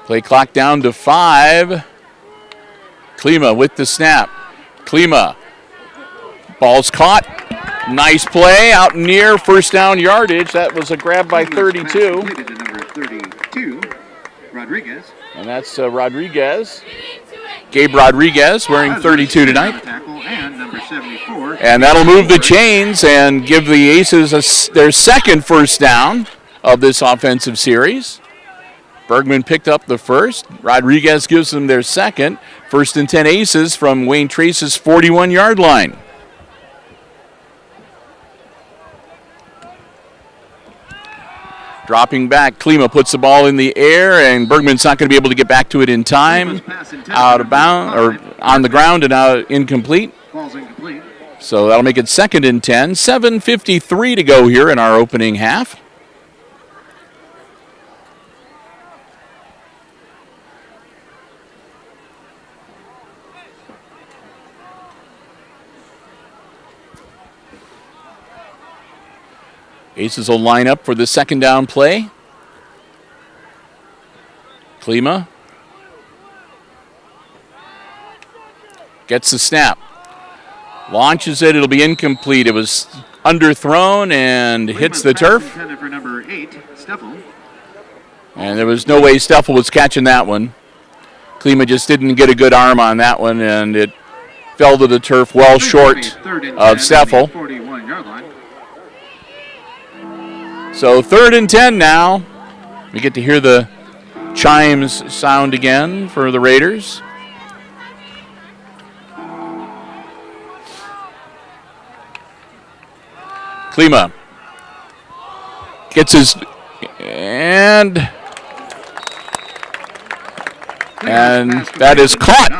Play clock down to 5. Klima with the snap. Klima. Ball's caught. Nice play out near 1st down yardage. That was a grab by 32. Number 32, Rodriguez. And that's Rodriguez. Gabe Rodriguez wearing 32 tonight. And number 74. And that'll move the chains and give the Aces their 2nd 1st down of this offensive series. Bergman picked up the 1st. Rodriguez gives them their 2nd. 1st and 10 Aces from Wayne Trace's 41-yard line. Dropping back, Klima puts the ball in the air, and Bergman's not going to be able to get back to it in time. Out of bounds, or on the ground and out incomplete. So that'll make it 2nd and 10. 7:53 to go here in our opening half. Aces will line up for the 2nd down play. Klima gets the snap. Launches it. It'll be incomplete. It was underthrown and hits the turf. For number 8, Steffel. And there was no way Steffel was catching that one. Klima just didn't get a good arm on that one, and it fell to the turf well short of Steffel. 41-yard line. So 3rd and 10 now. We get to hear the chimes sound again for the Raiders. Klima gets his, and that is caught.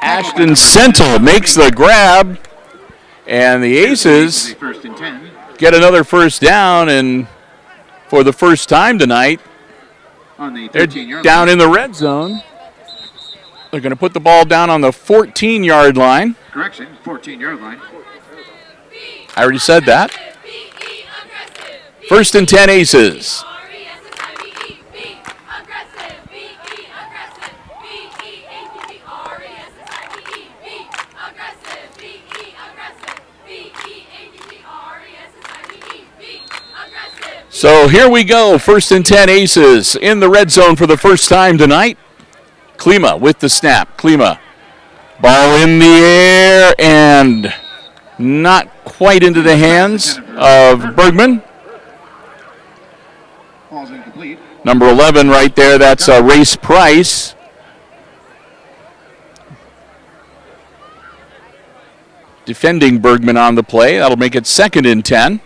Ashton Sentel makes the grab, and the Aces get another first down, and for the first time tonight, they're down in the red zone. They're going to put the ball down on the 14-yard line. Correction, 14-yard line. I already said that. 1st and 10 Aces. So here we go, 1st and 10 Aces in the red zone for the first time tonight. Klima with the snap. Klima, ball in the air and not quite into the hands of Bergman. Ball's incomplete. Number 11 right there, that's Race Price. Defending Bergman on the play. That'll make it 2nd and 10.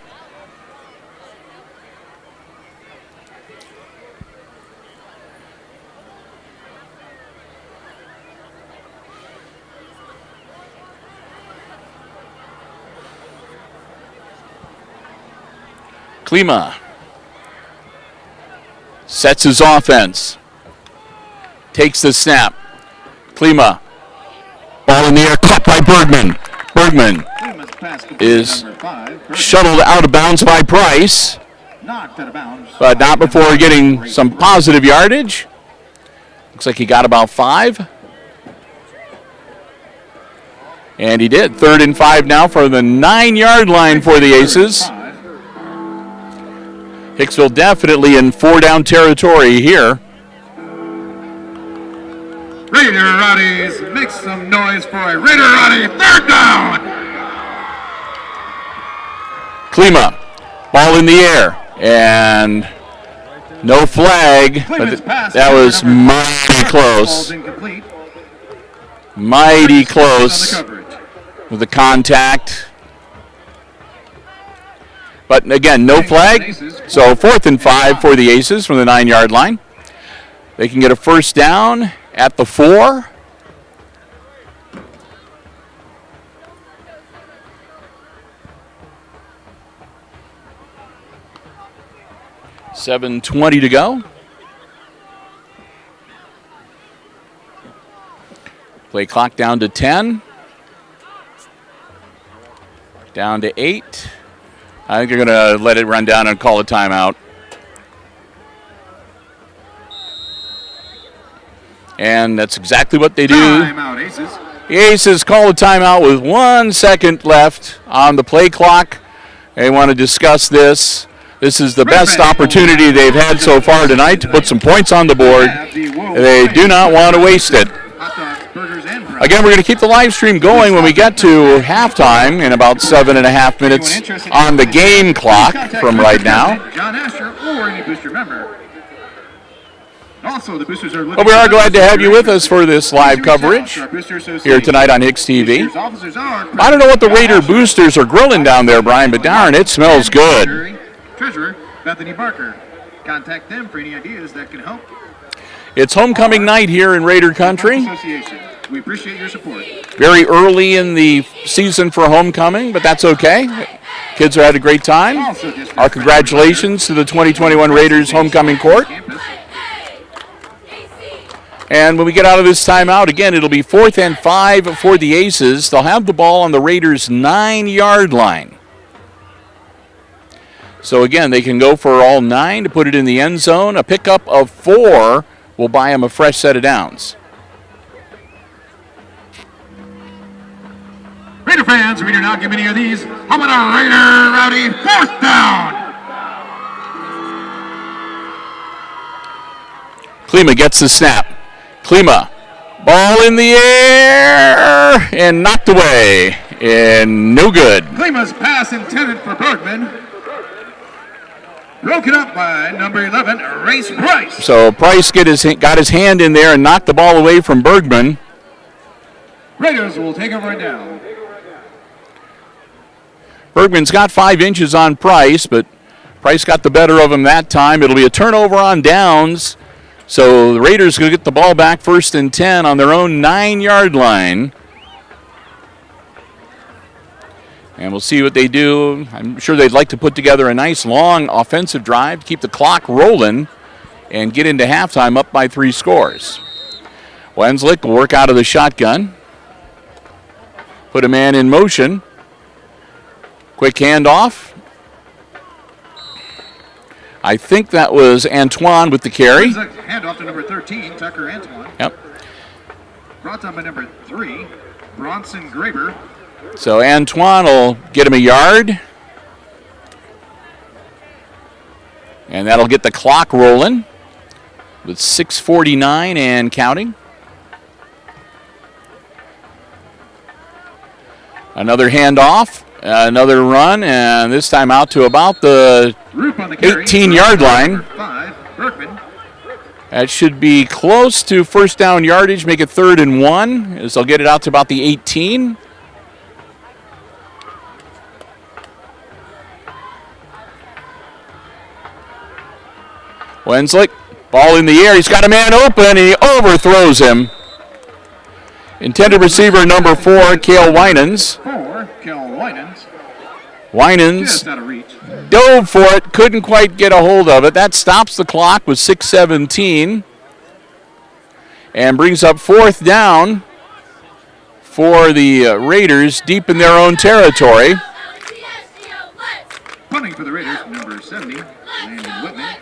Klima sets his offense, takes the snap. Klima, ball in the air, caught by Bergman. Bergman is shuttled out of bounds by Price, but not before getting some positive yardage. Looks like he got about 5. And he did. 3rd and 5 now for the 9-yard line for the Aces. Hicksville definitely in 4-down territory here. Raider Rowdies, make some noise for a Raider Rowdy 3rd down. Klima, ball in the air, and no flag, but that was mighty close. Mighty close with the contact. But again, no flag. So 4th and 5 for the Aces from the 9-yard line. They can get a first down at the 4. $7:20 to go. Play clock down to 10. Down to 8. I think they're going to let it run down and call a timeout. And that's exactly what they do. Timeout, Aces. The Aces call a timeout with 1 second left on the play clock. They want to discuss this. This is the best opportunity they've had so far tonight to put some points on the board. They do not want to waste it. Again, we're going to keep the live stream going when we get to halftime in about 7.5 minutes on the game clock from right now. John Asher or any booster member. Also, the boosters are But we are glad to have you with us for this live coverage here tonight on HIX-TV. I don't know what the Raider boosters are grilling down there, Brian, but darn, it smells good. Treasurer Bethany Barker. Contact them for any ideas that can help. It's homecoming night here in Raider Country. We appreciate your support. Very early in the season for homecoming, but that's okay. Kids are having a great time. Our congratulations to the 2021 Raiders homecoming court. And when we get out of this timeout, again, it'll be 4th and 5 for the Aces. They'll have the ball on the Raiders' 9-yard line. So again, they can go for all 9 to put it in the end zone. A pickup of 4 will buy them a fresh set of downs. Raider fans, we do not give any of these. How about a Raider Rowdy 4th down? Klima gets the snap. Klima Ball in the air and knocked away. And no good. Klima's pass intended for Bergman. Broken up by number 11, Race Price. So Price got his hand in there and knocked the ball away from Bergman. Raiders will take over now. Bergman's got 5 inches on Price, but Price got the better of him that time. It'll be a turnover on downs. So the Raiders going to get the ball back 1st and 10 on their own 9-yard line. And we'll see what they do. I'm sure they'd like to put together a nice long offensive drive, keep the clock rolling, and get into halftime up by 3 scores. Wenslick will work out of the shotgun. Put a man in motion. Quick handoff. I think that was Antoine with the carry. Handoff to number 13, Tucker Antoine. Yep. Brought down by number 3, Bronson Graber. So Antoine will get him a yard. And that'll get the clock rolling with 6:49 and counting. Another handoff. Another run, and this time out to about the 18-yard line. That should be close to first down yardage, make it 3rd and 1, as they'll get it out to about the 18. Wenslick, ball in the air. He's got a man open, and he overthrows him. Intended receiver number 4, Cale Winans. Winans dove for it, couldn't quite get a hold of it. That stops the clock with 6:17 and brings up 4th down for the Raiders deep in their own territory. Punting for the Raiders, number 70, Landon Whitman.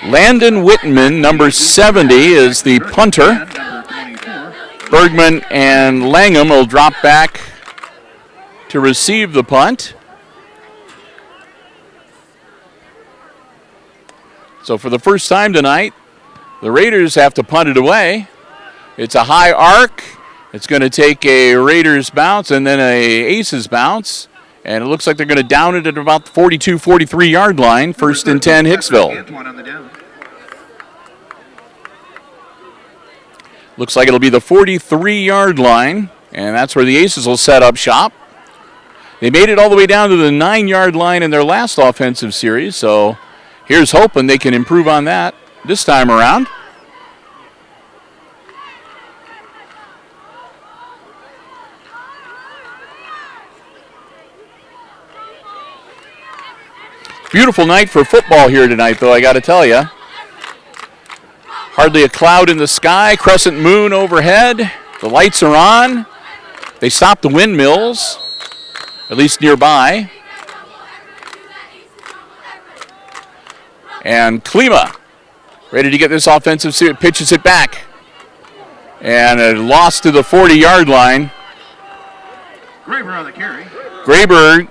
Landon Whitman, number 70, is the punter. Bergman and Langham will drop back to receive the punt. So for the first time tonight, the Raiders have to punt it away. It's a high arc. It's going to take a Raiders bounce and then a Aces bounce. And it looks like they're going to down it at about the 42, 43-yard line. 1st and 10, Hicksville. Looks like it'll be the 43-yard line. And that's where the Aces will set up shop. They made it all the way down to the 9-yard line in their last offensive series. So here's hoping they can improve on that this time around. Beautiful night for football here tonight, though, I got to tell you. Hardly a cloud in the sky, crescent moon overhead. The lights are on. They stopped the windmills, at least nearby. And Klima, ready to get this offensive series, pitches it back. And a loss to the 40-yard line. Graber on the carry. Graber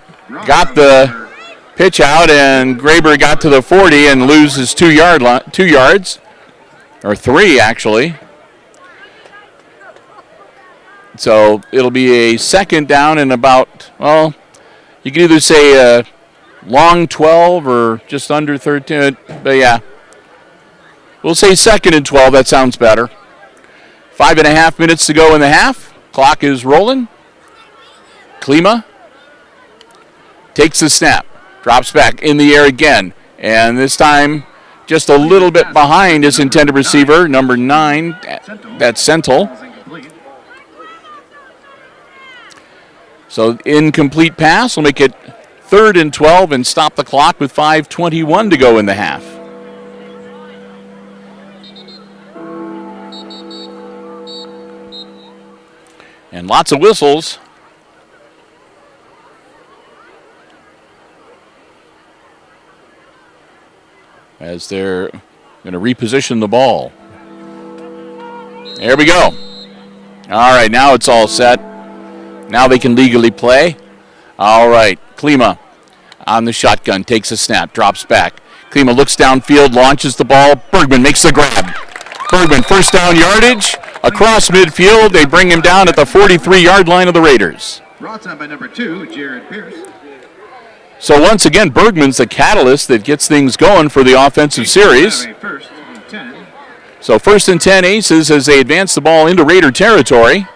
got the pitch out, and Graber got to the 40 and loses 2 yards, or 3 actually. So it'll be a 2nd down and about, well, you can either say a long 12 or just under 13, but yeah. We'll say 2nd and 12, that sounds better. 5.5 minutes to go in the half. Clock is rolling. Klima takes the snap. Drops back in the air again. And this time, just a little bit behind his intended receiver, number 9. That's Sentel. So incomplete pass will make it 3rd and 12 and stop the clock with 5:21 to go in the half. And lots of whistles. As they're going to reposition the ball. There we go. All right, now it's all set. Now they can legally play. All right, Klima on the shotgun, takes a snap, drops back. Klima looks downfield, launches the ball. Bergman makes the grab. Bergman, first down yardage, across midfield. They bring him down at the 43-yard line of the Raiders. Brought down by number 2, Jared Pierce. So once again, Bergman's the catalyst that gets things going for the offensive series. First and 10. So 1st and 10 Aces as they advance the ball into Raider territory.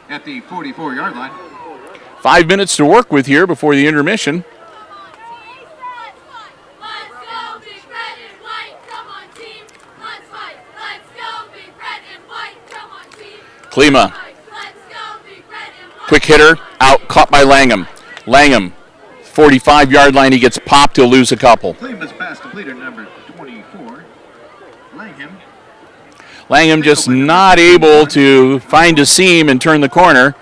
At the 44-yard line. 5 minutes to work with here before the intermission. Klima. Quick hitter, out, caught by Langham. Langham, 45-yard line, he gets popped, he'll lose a couple. Klima's pass completed, number 24. Langham just not able to find a seam and turn the corner,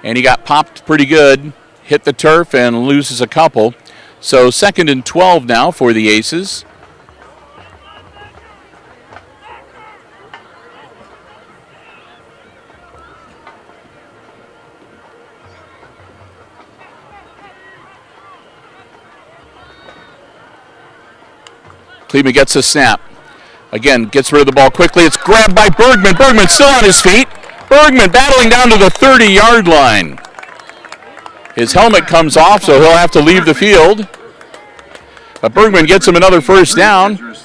and he got popped pretty good, hit the turf and loses a couple. So 2nd and 12 now for the Aces. Klima gets a snap. Again, gets rid of the ball quickly. It's grabbed by Bergman. Bergman still on his feet. Bergman battling down to the 30-yard line. His helmet comes off, so he'll have to leave the field. But Bergman gets him another first down.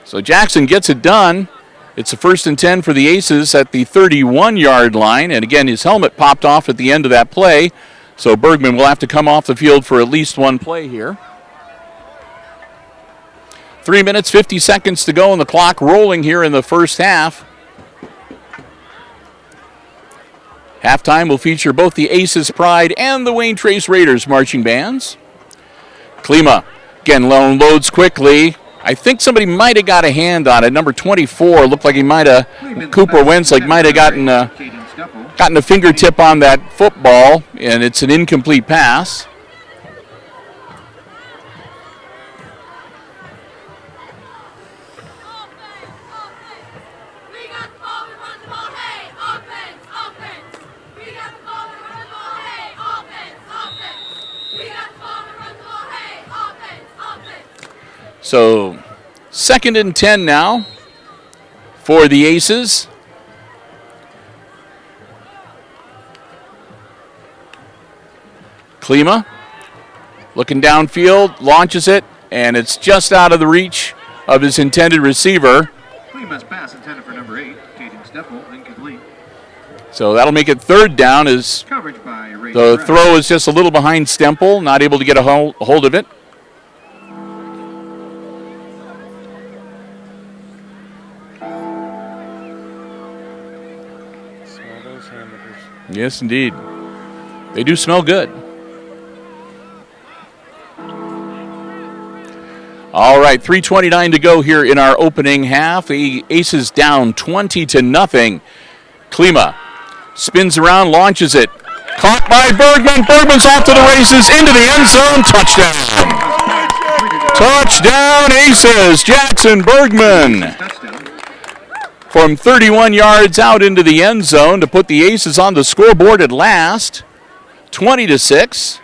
So Jackson gets it done. It's a 1st and 10 for the Aces at the 31-yard line. And again, his helmet popped off at the end of that play. So Bergman will have to come off the field for at least one play here. 3 minutes, 50 seconds to go, and the clock rolling here in the first half. Halftime will feature both the Aces Pride and the Wayne Trace Raiders marching bands. Klima, again, loads quickly. I think somebody might have got a hand on it. Number 24 looked like he might have, Cooper Wentz, might have gotten a fingertip on that football, and it's an incomplete pass. So 2nd and 10 now for the Aces. Klima looking downfield, launches it, and it's just out of the reach of his intended receiver. Klima's pass intended for number 8, Caden Steppel, incomplete. So that'll make it 3rd down as Coverage by Ray the Brown. throw is just a little behind Stempel, not able to get a hold of it. Yes, indeed. They do smell good. All right, 3:29 to go here in our opening half. The Aces down 20-0. Klima spins around, launches it. Caught by Bergman. Bergman's off to the races, into the end zone. Touchdown. Touchdown, Aces. Jackson Bergman. From 31 yards out into the end zone to put the Aces on the scoreboard at last. 20-6.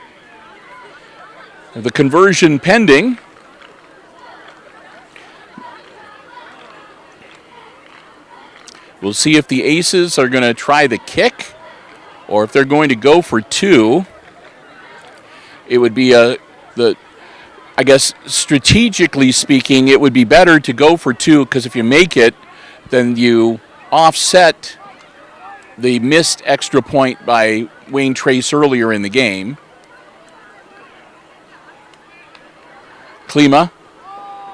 The conversion pending. We'll see if the Aces are going to try the kick or if they're going to go for 2. It would be I guess strategically speaking, it would be better to go for 2 because if you make it, then you offset the missed extra point by Wayne Trace earlier in the game. Klima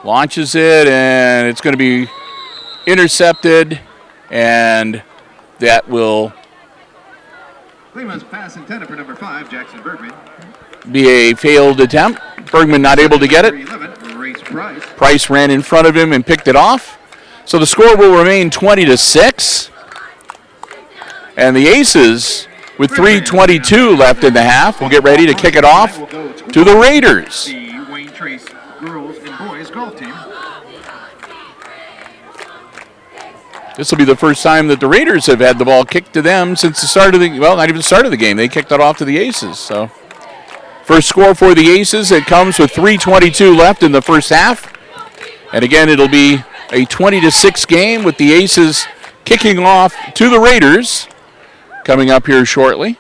launches it, and it's going to be intercepted, and that will Klima's pass intended for number 5, Jackson Bergman. Be a failed attempt. Bergman not able to get it. 11, Price. Price ran in front of him and picked it off. So the score will remain 20-6. And the Aces, with 3:22 left in the half, will get ready to kick it off to the Raiders. The Wayne Trace girls and boys golf team. This will be the first time that the Raiders have had the ball kicked to them since the start of not even the start of the game. They kicked it off to the Aces. So first score for the Aces, it comes with 3:22 left in the first half. And again, it'll be a 20-6 game with the Aces kicking off to the Raiders coming up here shortly.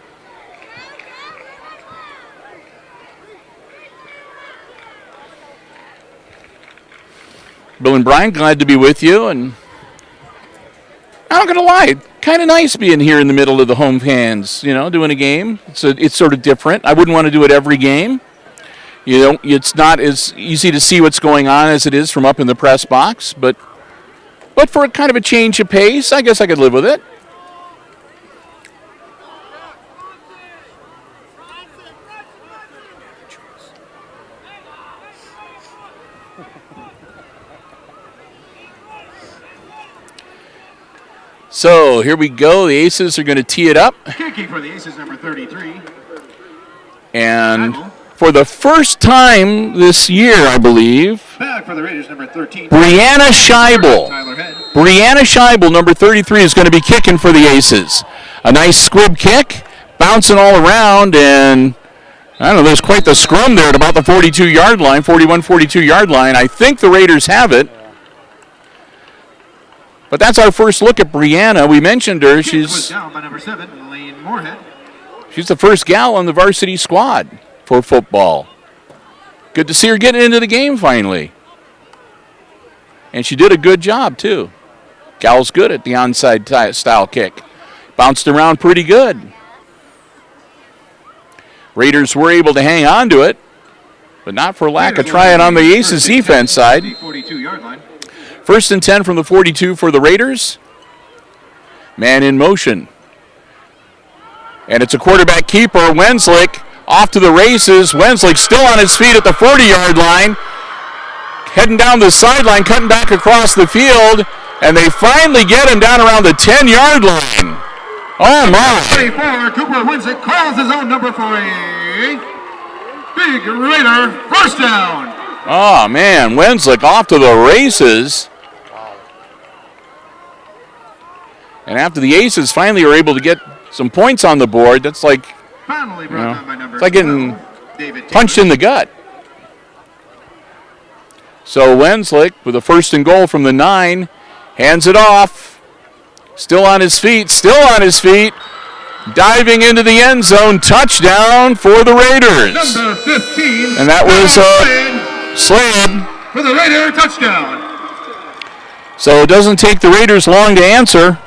Bill and Brian, glad to be with you, and I'm not going to lie, kind of nice being here in the middle of the home fans, doing a game. It's sort of different. I wouldn't want to do it every game. It's not as easy to see what's going on as it is from up in the press box, but for a kind of a change of pace, I guess I could live with it. So here we go. The Aces are going to tee it up. Kicking for the Aces, number 33. And for the first time this year, I believe, back for the Raiders, number 13. Brianna Scheibel. Brianna Scheibel, number 33, is going to be kicking for the Aces. A nice squib kick, bouncing all around, and I don't know, there's quite the scrum there at about the 42-yard line, 42-yard line. I think the Raiders have it. But that's our first look at Brianna. We mentioned her. She's down by number 7, Lane Moorhead. She's the first gal on the varsity squad for football. Good to see her getting into the game finally. And she did a good job, too. Gal's good at the onside style kick. Bounced around pretty good. Raiders were able to hang on to it, but not for lack of trying on the Aces defense side. 42-yard line. First and 10 from the 42 for the Raiders. Man in motion. And it's a quarterback keeper, Wenslick, off to the races. Wenslick still on his feet at the 40-yard line. Heading down the sideline, cutting back across the field. And they finally get him down around the 10-yard line. Oh, my. 24, Cooper Wenslick calls his own number for a big Raider first down. Oh, man, Wenslick off to the races. And after the Aces finally are able to get some points on the board, that's like, it's like getting punched in the gut. So Wenslick with a first and goal from the 9, hands it off. Still on his feet, diving into the end zone, touchdown for the Raiders. Number 15. And that was Slade. For the Raider touchdown. So it doesn't take the Raiders long to answer.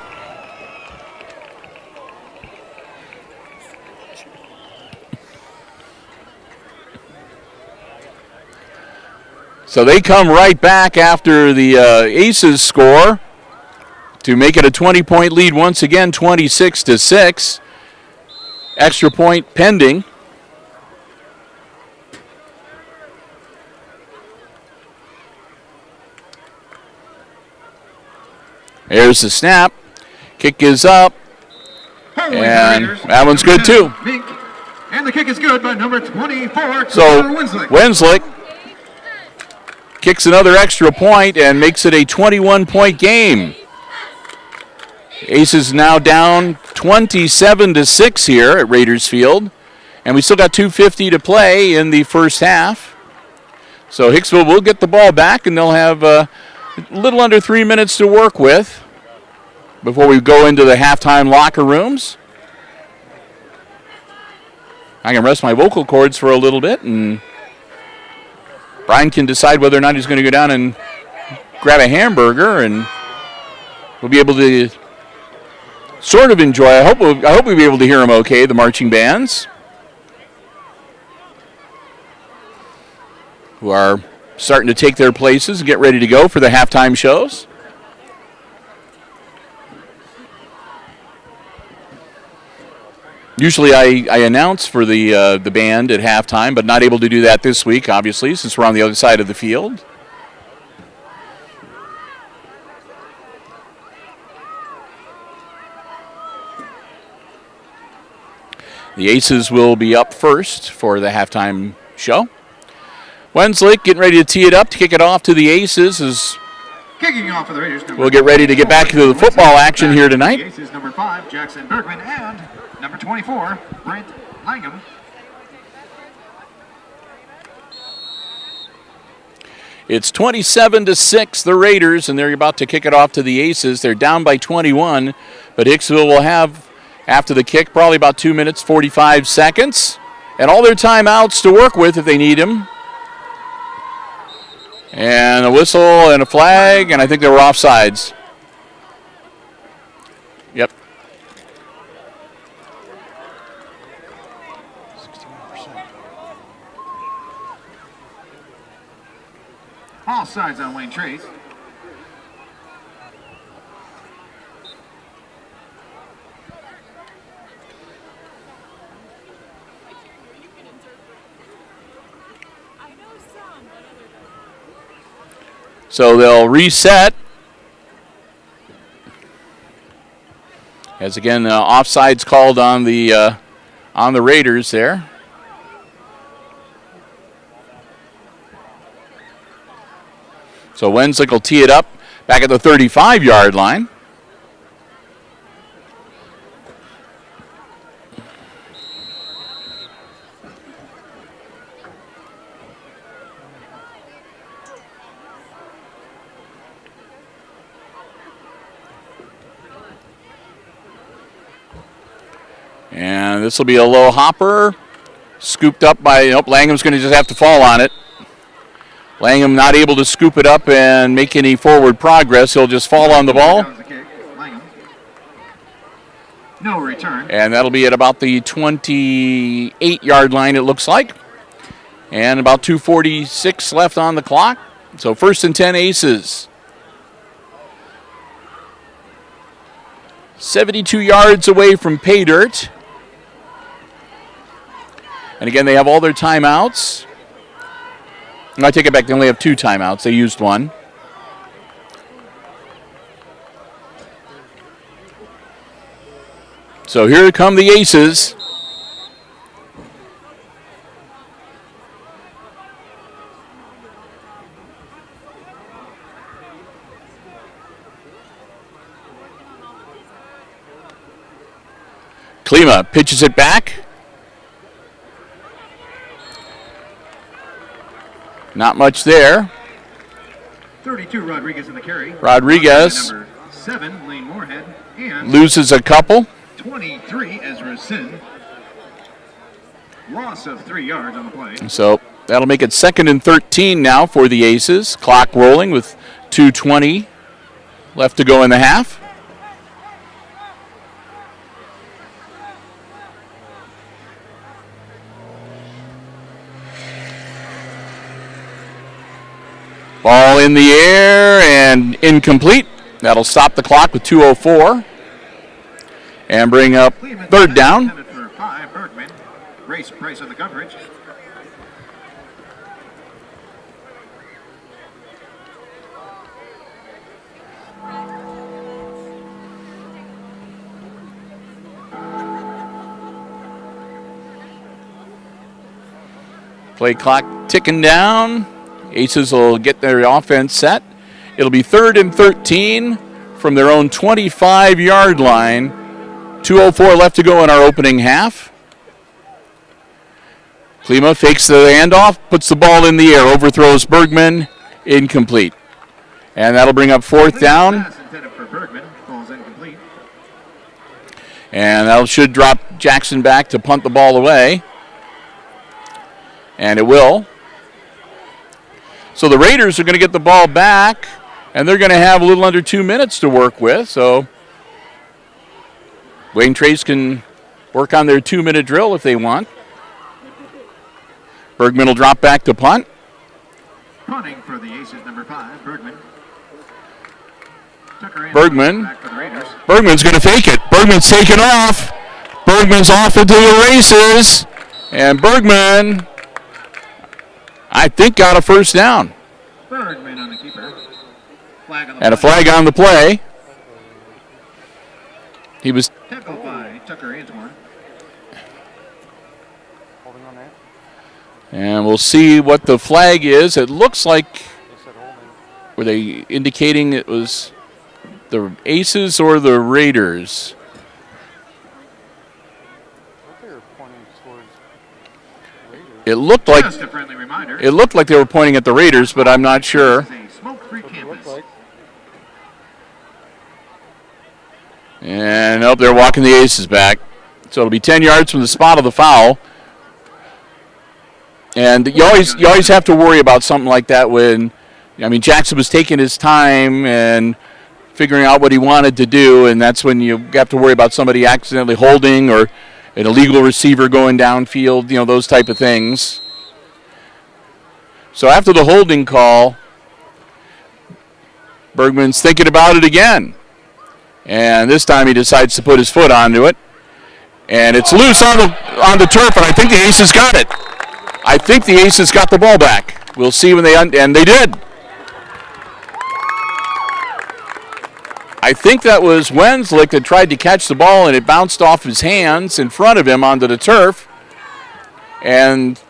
So they come right back after the Aces score to make it a 20-point lead once again, 26-6. Extra point pending. There's the snap. Kick is up. And that one's good too. And the kick is good by number 24. So Wenslick kicks another extra point and makes it a 21-point game. Aces now down 27-6 here at Raiders Field. And we still got 2:50 to play in the first half. So Hicksville will get the ball back, and they'll have a little under 3 minutes to work with before we go into the halftime locker rooms. I can rest my vocal cords for a little bit, and Brian can decide whether or not he's going to go down and grab a hamburger, and we'll be able to sort of enjoy. I hope we'll be able to hear him okay, the marching bands, who are starting to take their places and get ready to go for the halftime shows. Usually I announce for the band at halftime, but not able to do that this week, obviously, since we're on the other side of the field. The Aces will be up first for the halftime show. Wenslick getting ready to tee it up to kick it off to the Aces as kicking off for the Raiders. We'll get ready to get back to the football action here tonight. The Aces number 5, Jackson Bergman, and number 24, Brent Langham. It's 27-6, the Raiders, and they're about to kick it off to the Aces. They're down by 21, but Hicksville will have, after the kick, probably about 2 minutes, 45 seconds, and all their timeouts to work with if they need them. And a whistle and a flag, and I think they were offsides. Yep. All sides on Wayne Trace. So they'll reset. As again, offsides called on the Raiders there. So Wenslick will tee it up back at the 35-yard line. And this will be a low hopper, scooped up by, Langham's going to just have to fall on it. Langham not able to scoop it up and make any forward progress. He'll just fall on the ball. No return. And that'll be at about the 28-yard line, it looks like. And about 2:46 left on the clock. So 1st and 10 Aces. 72 yards away from pay dirt. And again, they have all their timeouts. No, I take it back. They only have 2 timeouts. They used 1. So here come the Aces. Klima pitches it back. Not much there. 32 Rodriguez in the carry. Rodriguez Number 7 Lane Moorhead and loses a couple. 23 Ezra Sin. Loss of 3 yards on the play. So that'll make it 2nd and 13 now for the Aces. Clock rolling with 2:20 left to go in the half. Ball in the air and incomplete. That'll stop the clock with 2:04 and bring up 3rd down. For 5, Bergman. Race Price on the coverage. Play clock ticking down. Aces will get their offense set. It'll be 3rd and 13 from their own 25-yard line. 2:04 left to go in our opening half. Klima fakes the handoff, puts the ball in the air, overthrows Bergman, incomplete. And that'll bring up 4th down. Pass intended for Bergman, falls incomplete. And that should drop Jackson back to punt the ball away. And it will. So the Raiders are going to get the ball back, and they're going to have a little under 2 minutes to work with. So Wayne Trace can work on their 2-minute drill if they want. Bergman will drop back to punt. Punting for the Aces, number 5, Bergman. Bergman. Back for the Raiders. Bergman's going to fake it. Bergman's taken off. Bergman's off into the races. And Bergman, I think, got a 1st down. Bergman on the keeper. Flag on the And a flag on the play. He was tackled by Tucker Ansmore. And we'll see what the flag is. It looks like, were they indicating it was the Aces or the Raiders? It looked like Just a friendly reminder. they were pointing at the Raiders, but I'm not sure. This is a smoke-free campus. And nope, they're walking the Aces back. So it'll be 10 yards from the spot of the foul. And you always have to worry about something like that when, I mean, Jackson was taking his time and figuring out what he wanted to do, and that's when you have to worry about somebody accidentally holding or an illegal receiver going downfield, those type of things. So after the holding call, Bergman's thinking about it again. And this time he decides to put his foot onto it. And it's loose on the turf, and I think the Aces got it. I think the Aces got the ball back. We'll see when and they did. I think that was Wenslick that tried to catch the ball, and it bounced off his hands in front of him onto the turf. And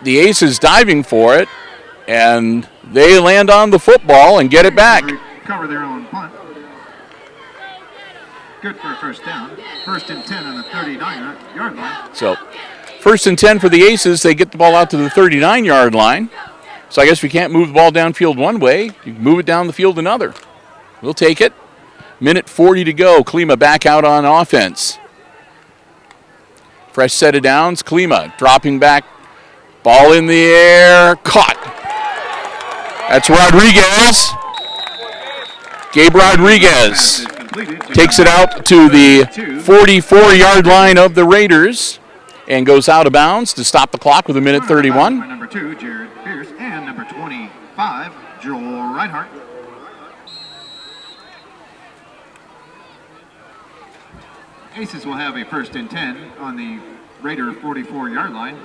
the Aces diving for it, and they land on the football and get it back. Cover their own punt. Good for a first down. 1st and 10 on the 39-yard line. So 1st and 10 for the Aces. They get the ball out to the 39-yard line. So I guess we can't move the ball downfield one way. You can move it down the field another. We'll take it. Minute 40 to go. Klima back out on offense. Fresh set of downs. Klima dropping back. Ball in the air. Caught. That's Rodriguez. Gabe Rodriguez takes it out to the 44-yard line of the Raiders and goes out of bounds to stop the clock with a minute 31. Number 2, Jared Pierce, and number 25, Joel Reinhardt. Aces will have a 1st and 10 on the Raider 44-yard line.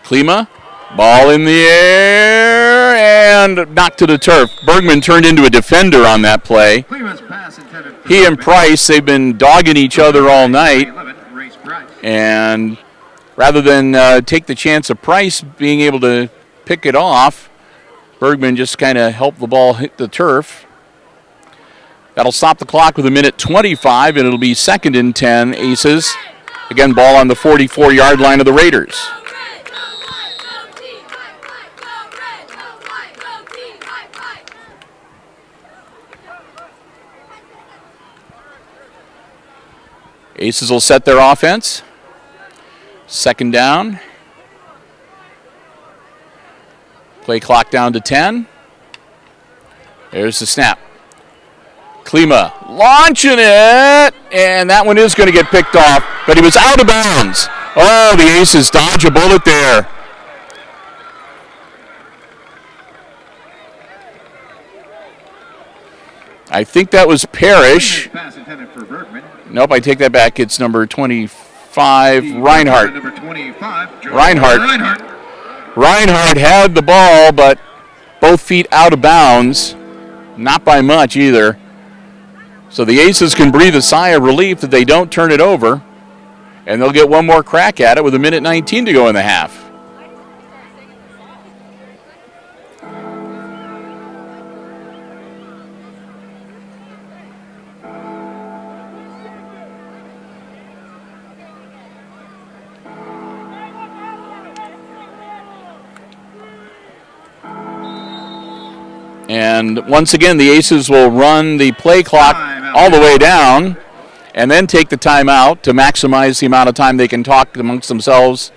Klima, ball in the air and knocked to the turf. Bergman turned into a defender on that play. Klima's pass intended for He and Price, they've been dogging each other all night. And rather than take the chance of Price being able to pick it off, Bergman just kind of helped the ball hit the turf. That'll stop the clock with a minute 25, and it'll be 2nd and 10, Aces. Again, ball on the 44-yard line of the Raiders. Aces will set their offense. 2nd down. Play clock down to 10. There's the snap. Klima launching it, and that one is going to get picked off, but he was out of bounds. Oh, the Aces dodge a bullet there. I think that was Parrish. Pass intended for Bergman. Nope, I take that back. It's number 25, Reinhardt. Number 25, Reinhardt had the ball, but both feet out of bounds. Not by much either. So the Aces can breathe a sigh of relief that they don't turn it over. And they'll get one more crack at it with a minute 19 to go in the half. And once again, the Aces will run the play clock all the way down and then take the timeout to maximize the amount of time they can talk amongst themselves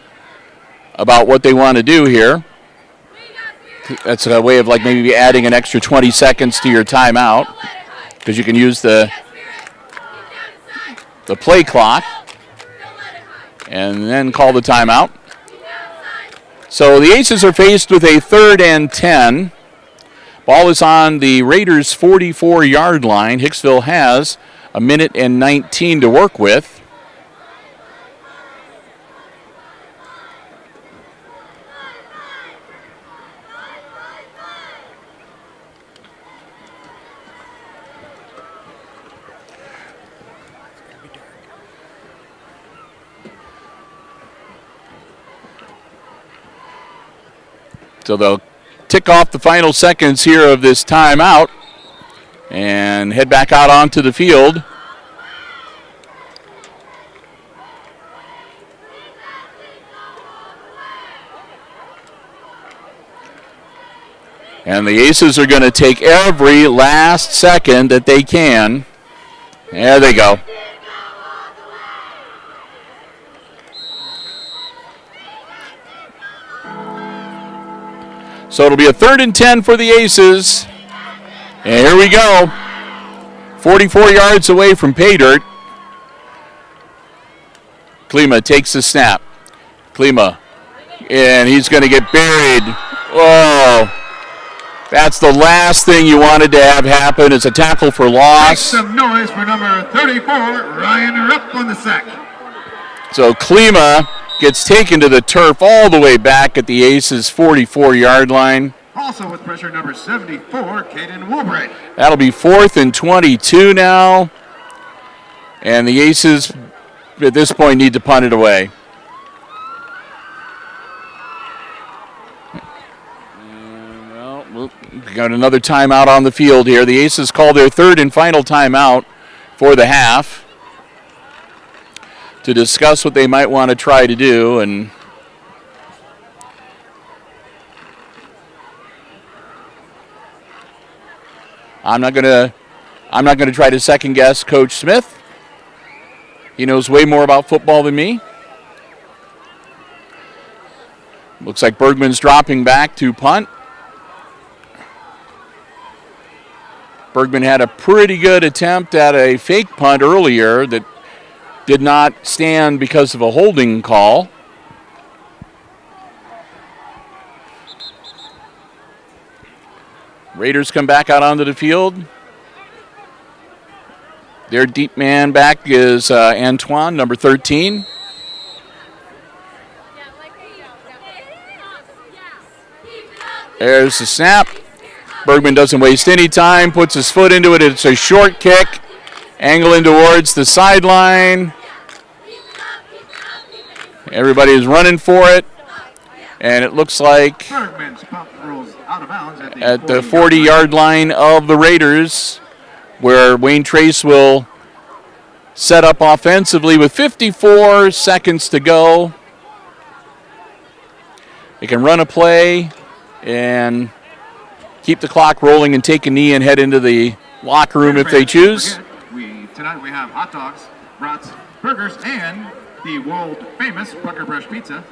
about what they want to do here. That's a way of like maybe adding an extra 20 seconds to your timeout because you can use the play clock and then call the timeout. So the Aces are faced with a 3rd and 10. Ball is on the Raiders' 44-yard line. Hicksville has a minute and 19 to work with. So they'll tick off the final seconds here of this timeout and head back out onto the field. And the Aces are going to take every last second that they can. There they go. So it'll be a 3rd and 10 for the Aces. And here we go. 44 yards away from pay dirt. Klima takes the snap. Klima. And he's going to get buried. Oh. That's the last thing you wanted to have happen. It's a tackle for loss. Make some noise for number 34, Ryan Rupp on the sack. So Klima gets taken to the turf all the way back at the Aces' 44-yard line. Also with pressure, number 74, Caden Woolbright. That'll be 4th and 22 now. And the Aces, at this point, need to punt it away. We got another timeout on the field here. The Aces call their 3rd and final timeout for the half to discuss what they might want to try to do. And I'm not gonna try to second guess Coach Smith. He knows way more about football than me. Looks like Bergman's dropping back to punt. Bergman had a pretty good attempt at a fake punt earlier that did not stand because of a holding call. Raiders come back out onto the field. Their deep man back is Antoine, number 13. There's the snap. Bergman doesn't waste any time, puts his foot into it. It's a short kick, angling towards the sideline. Everybody is running for it, and it looks like Bergman's punt rolls out of bounds at the 40-yard line of the Raiders, where Wayne Trace will set up offensively with 54 seconds to go. They can run a play and keep the clock rolling and take a knee and head into the locker room if they choose. Tonight we have hot dogs, brats, burgers, and the world-famous Pucker Brush Pizza.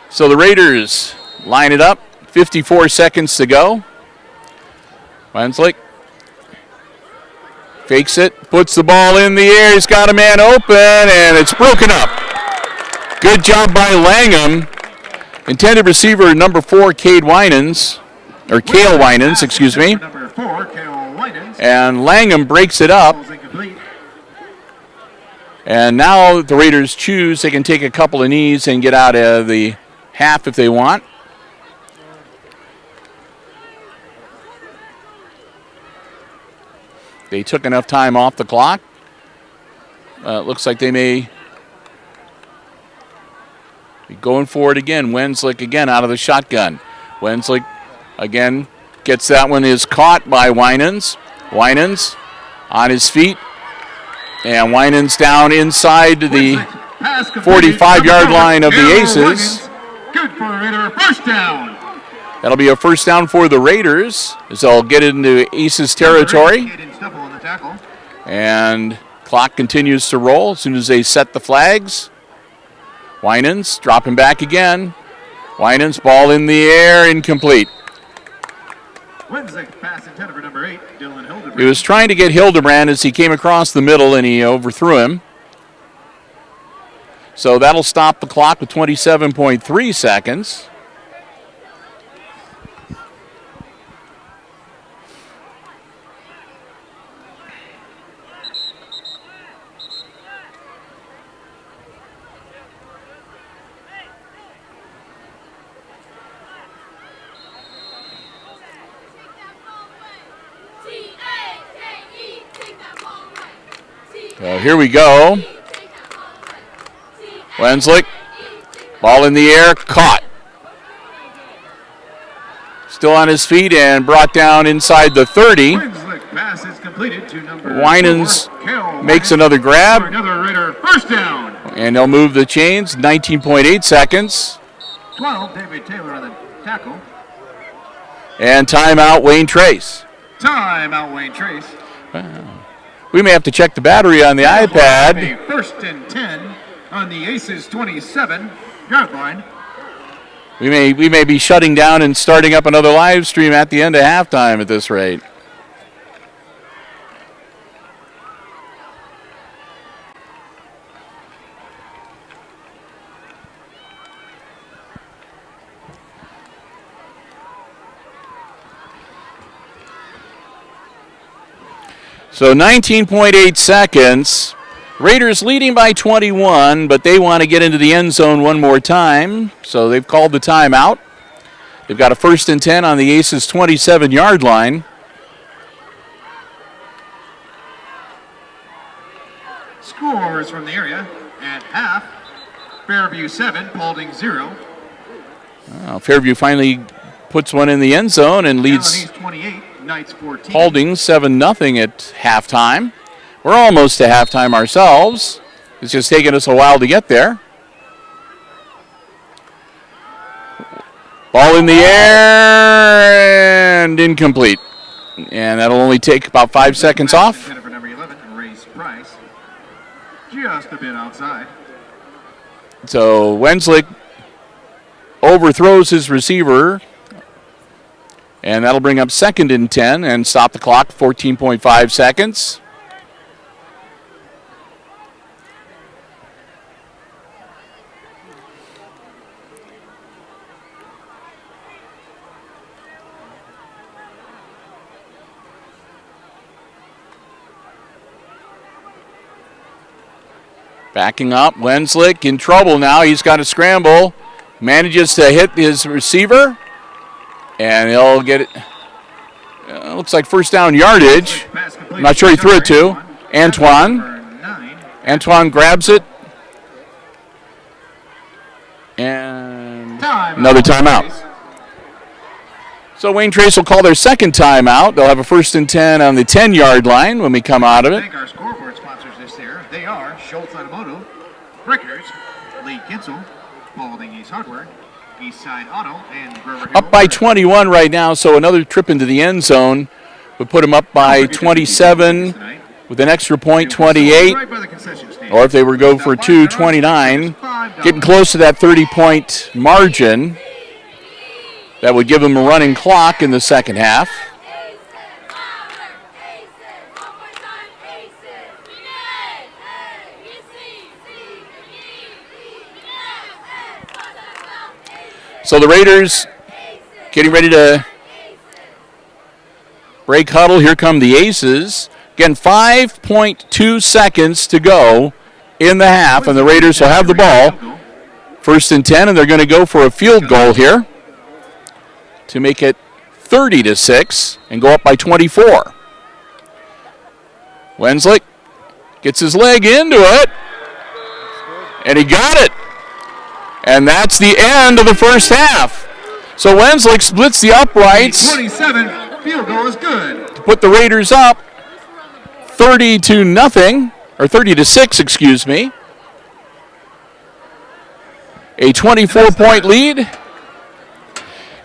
So the Raiders line it up, 54 seconds to go. Wenslick fakes it, puts the ball in the air. He's got a man open, and it's broken up. Good job by Langham. Intended receiver number 4, Cale Winans, excuse me. Number 4, Cale Winans. And Langham breaks it up. And now the Raiders choose. They can take a couple of knees and get out of the half if they want. They took enough time off the clock. It looks like they may be going for it again. Wenslick again out of the shotgun. Wenslick again gets that one, is caught by Winans. Winans on his feet. And Winans down inside the 45-yard line of the Aces. Good for a Raider, first down. That'll be a first down for the Raiders as they'll get into Aces territory. And clock continues to roll as soon as they set the flags. Winans dropping back again. Winans, ball in the air, incomplete. Pass intended for number 8, Dylan Hildebrand. He was trying to get Hildebrand as he came across the middle and he overthrew him. So that'll stop the clock with 27.3 seconds. So here we go. Wenslick, ball in the air, caught. Still on his feet and brought down inside the 30. Pass is completed to number Winans 4, makes another grab. Another Raider first down. And they'll move the chains. 19.8 seconds. 12, David Taylor on the tackle. And timeout, Wayne Trace. Timeout, Wayne Trace. We may have to check the battery on the iPad. A first and 10 on the Aces 27-yard line. We may be shutting down and starting up another live stream at the end of halftime at this rate. So 19.8 seconds. Raiders leading by 21, but they want to get into the end zone one more time, so they've called the timeout. They've got a first and 10 on the Aces 27-yard line. Scores from the area at half. Fairview 7, Paulding 0. Fairview finally puts one in the end zone and leads 28, Knights 14. Paulding 7-0 at halftime. We're almost to halftime ourselves. It's just taken us a while to get there. Ball in the air and incomplete. And that'll only take about 5 seconds off. For number 11, Race Price. Just a bit outside. So Wenslick overthrows his receiver. And that'll bring up second and 10 and stop the clock, 14.5 seconds. Backing up, Wenslick in trouble now. He's got to scramble. Manages to hit his receiver. And he'll get it. Looks like first down yardage. I'm not sure he threw it to. Antoine. Antoine grabs it. And another timeout. So Wayne Trace will call their second timeout. They'll have a first and 10 on the 10-yard line when we come out of it. Thank our scoreboard sponsors this year. They are Schultz Automotive, Brickers, Lee Kinsel, Paulding East Hardware, Eastside Auto, and Grover Hill. Up by 21 right now, so another trip into the end zone would put them up by 27 with an extra point, 28. Or if they were to go for 2, 29, getting close to that 30-point margin. That would give them a running clock in the second half. So the Raiders getting ready to break huddle. Here come the Aces. Again, 5.2 seconds to go in the half, and the Raiders will have the ball. First and 10, and they're going to go for a field goal here to make it 30-6 and go up by 24. Wenslick gets his leg into it, and he got it. And that's the end of the first half. So Wenslick splits the uprights. 27, field goal is good. To put the Raiders up 30-0, or 30-6, excuse me. A 24-point lead.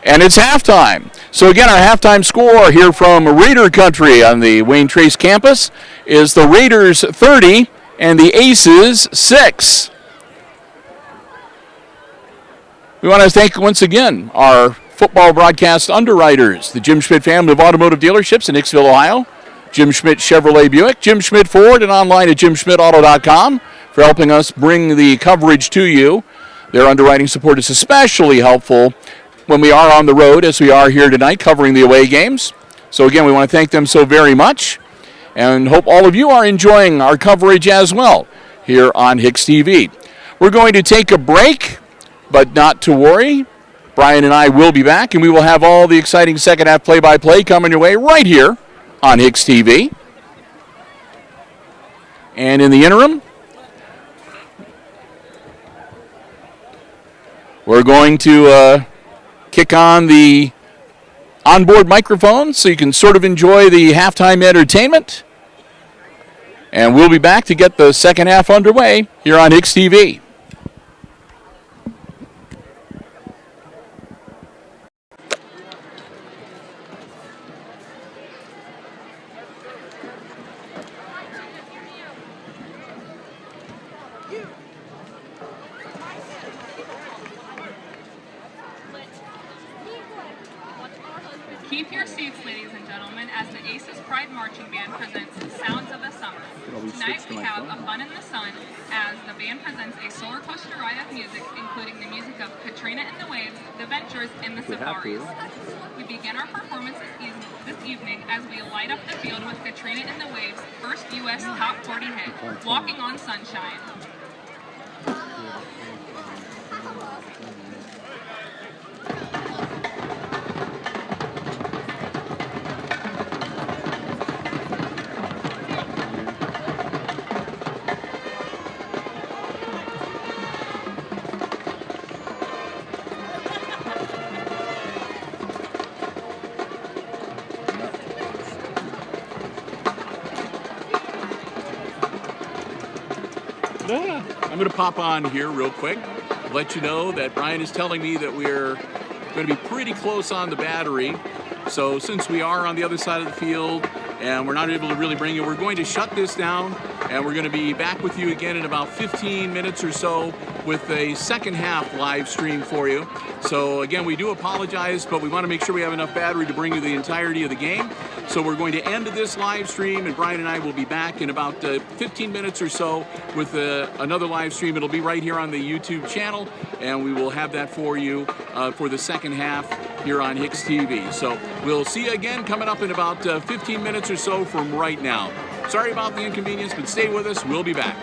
And it's halftime. So again, our halftime score here from Raider Country on the Wayne Trace campus is the Raiders 30 and the Aces 6. We want to thank once again our football broadcast underwriters, the Jim Schmidt family of automotive dealerships in Hicksville, Ohio, Jim Schmidt Chevrolet Buick, Jim Schmidt Ford, and online at jimschmidtauto.com for helping us bring the coverage to you. Their underwriting support is especially helpful when we are on the road, as we are here tonight, covering the away games. So again, we want to thank them so very much, and hope all of you are enjoying our coverage as well here on HIX-TV. We're going to take a break, but not to worry. Brian and I will be back, and we will have all the exciting second half play-by-play coming your way right here on HIX-TV. And in the interim, we're going to kick on the onboard microphones so you can sort of enjoy the halftime entertainment. And we'll be back to get the second half underway here on HIX-TV. Keep your seats, ladies and gentlemen, as the Aces Pride Marching Band presents Sounds of the Summer. Tonight we have A Fun in the Sun as the band presents a solar coaster ride of music, including the music of Katrina and the Waves, The Ventures, and The Safaris. We begin our performance this evening as we light up the field with Katrina and the Waves' first U.S. Top 40 hit, Walking on Sunshine. I'm going to pop on here real quick, let you know that Brian is telling me that we're going to be pretty close on the battery. So since we are on the other side of the field and we're not able to really bring it, we're going to shut this down and we're going to be back with you again in about 15 minutes or so with a second half live stream for you. So again, we do apologize, but we want to make sure we have enough battery to bring you the entirety of the game. So we're going to end this live stream, and Brian and I will be back in about 15 minutes or so with another live stream. It'll be right here on the YouTube channel, and we will have that for you for the second half here on HIX-TV. So we'll see you again coming up in about 15 minutes or so from right now. Sorry about the inconvenience, but stay with us. We'll be back.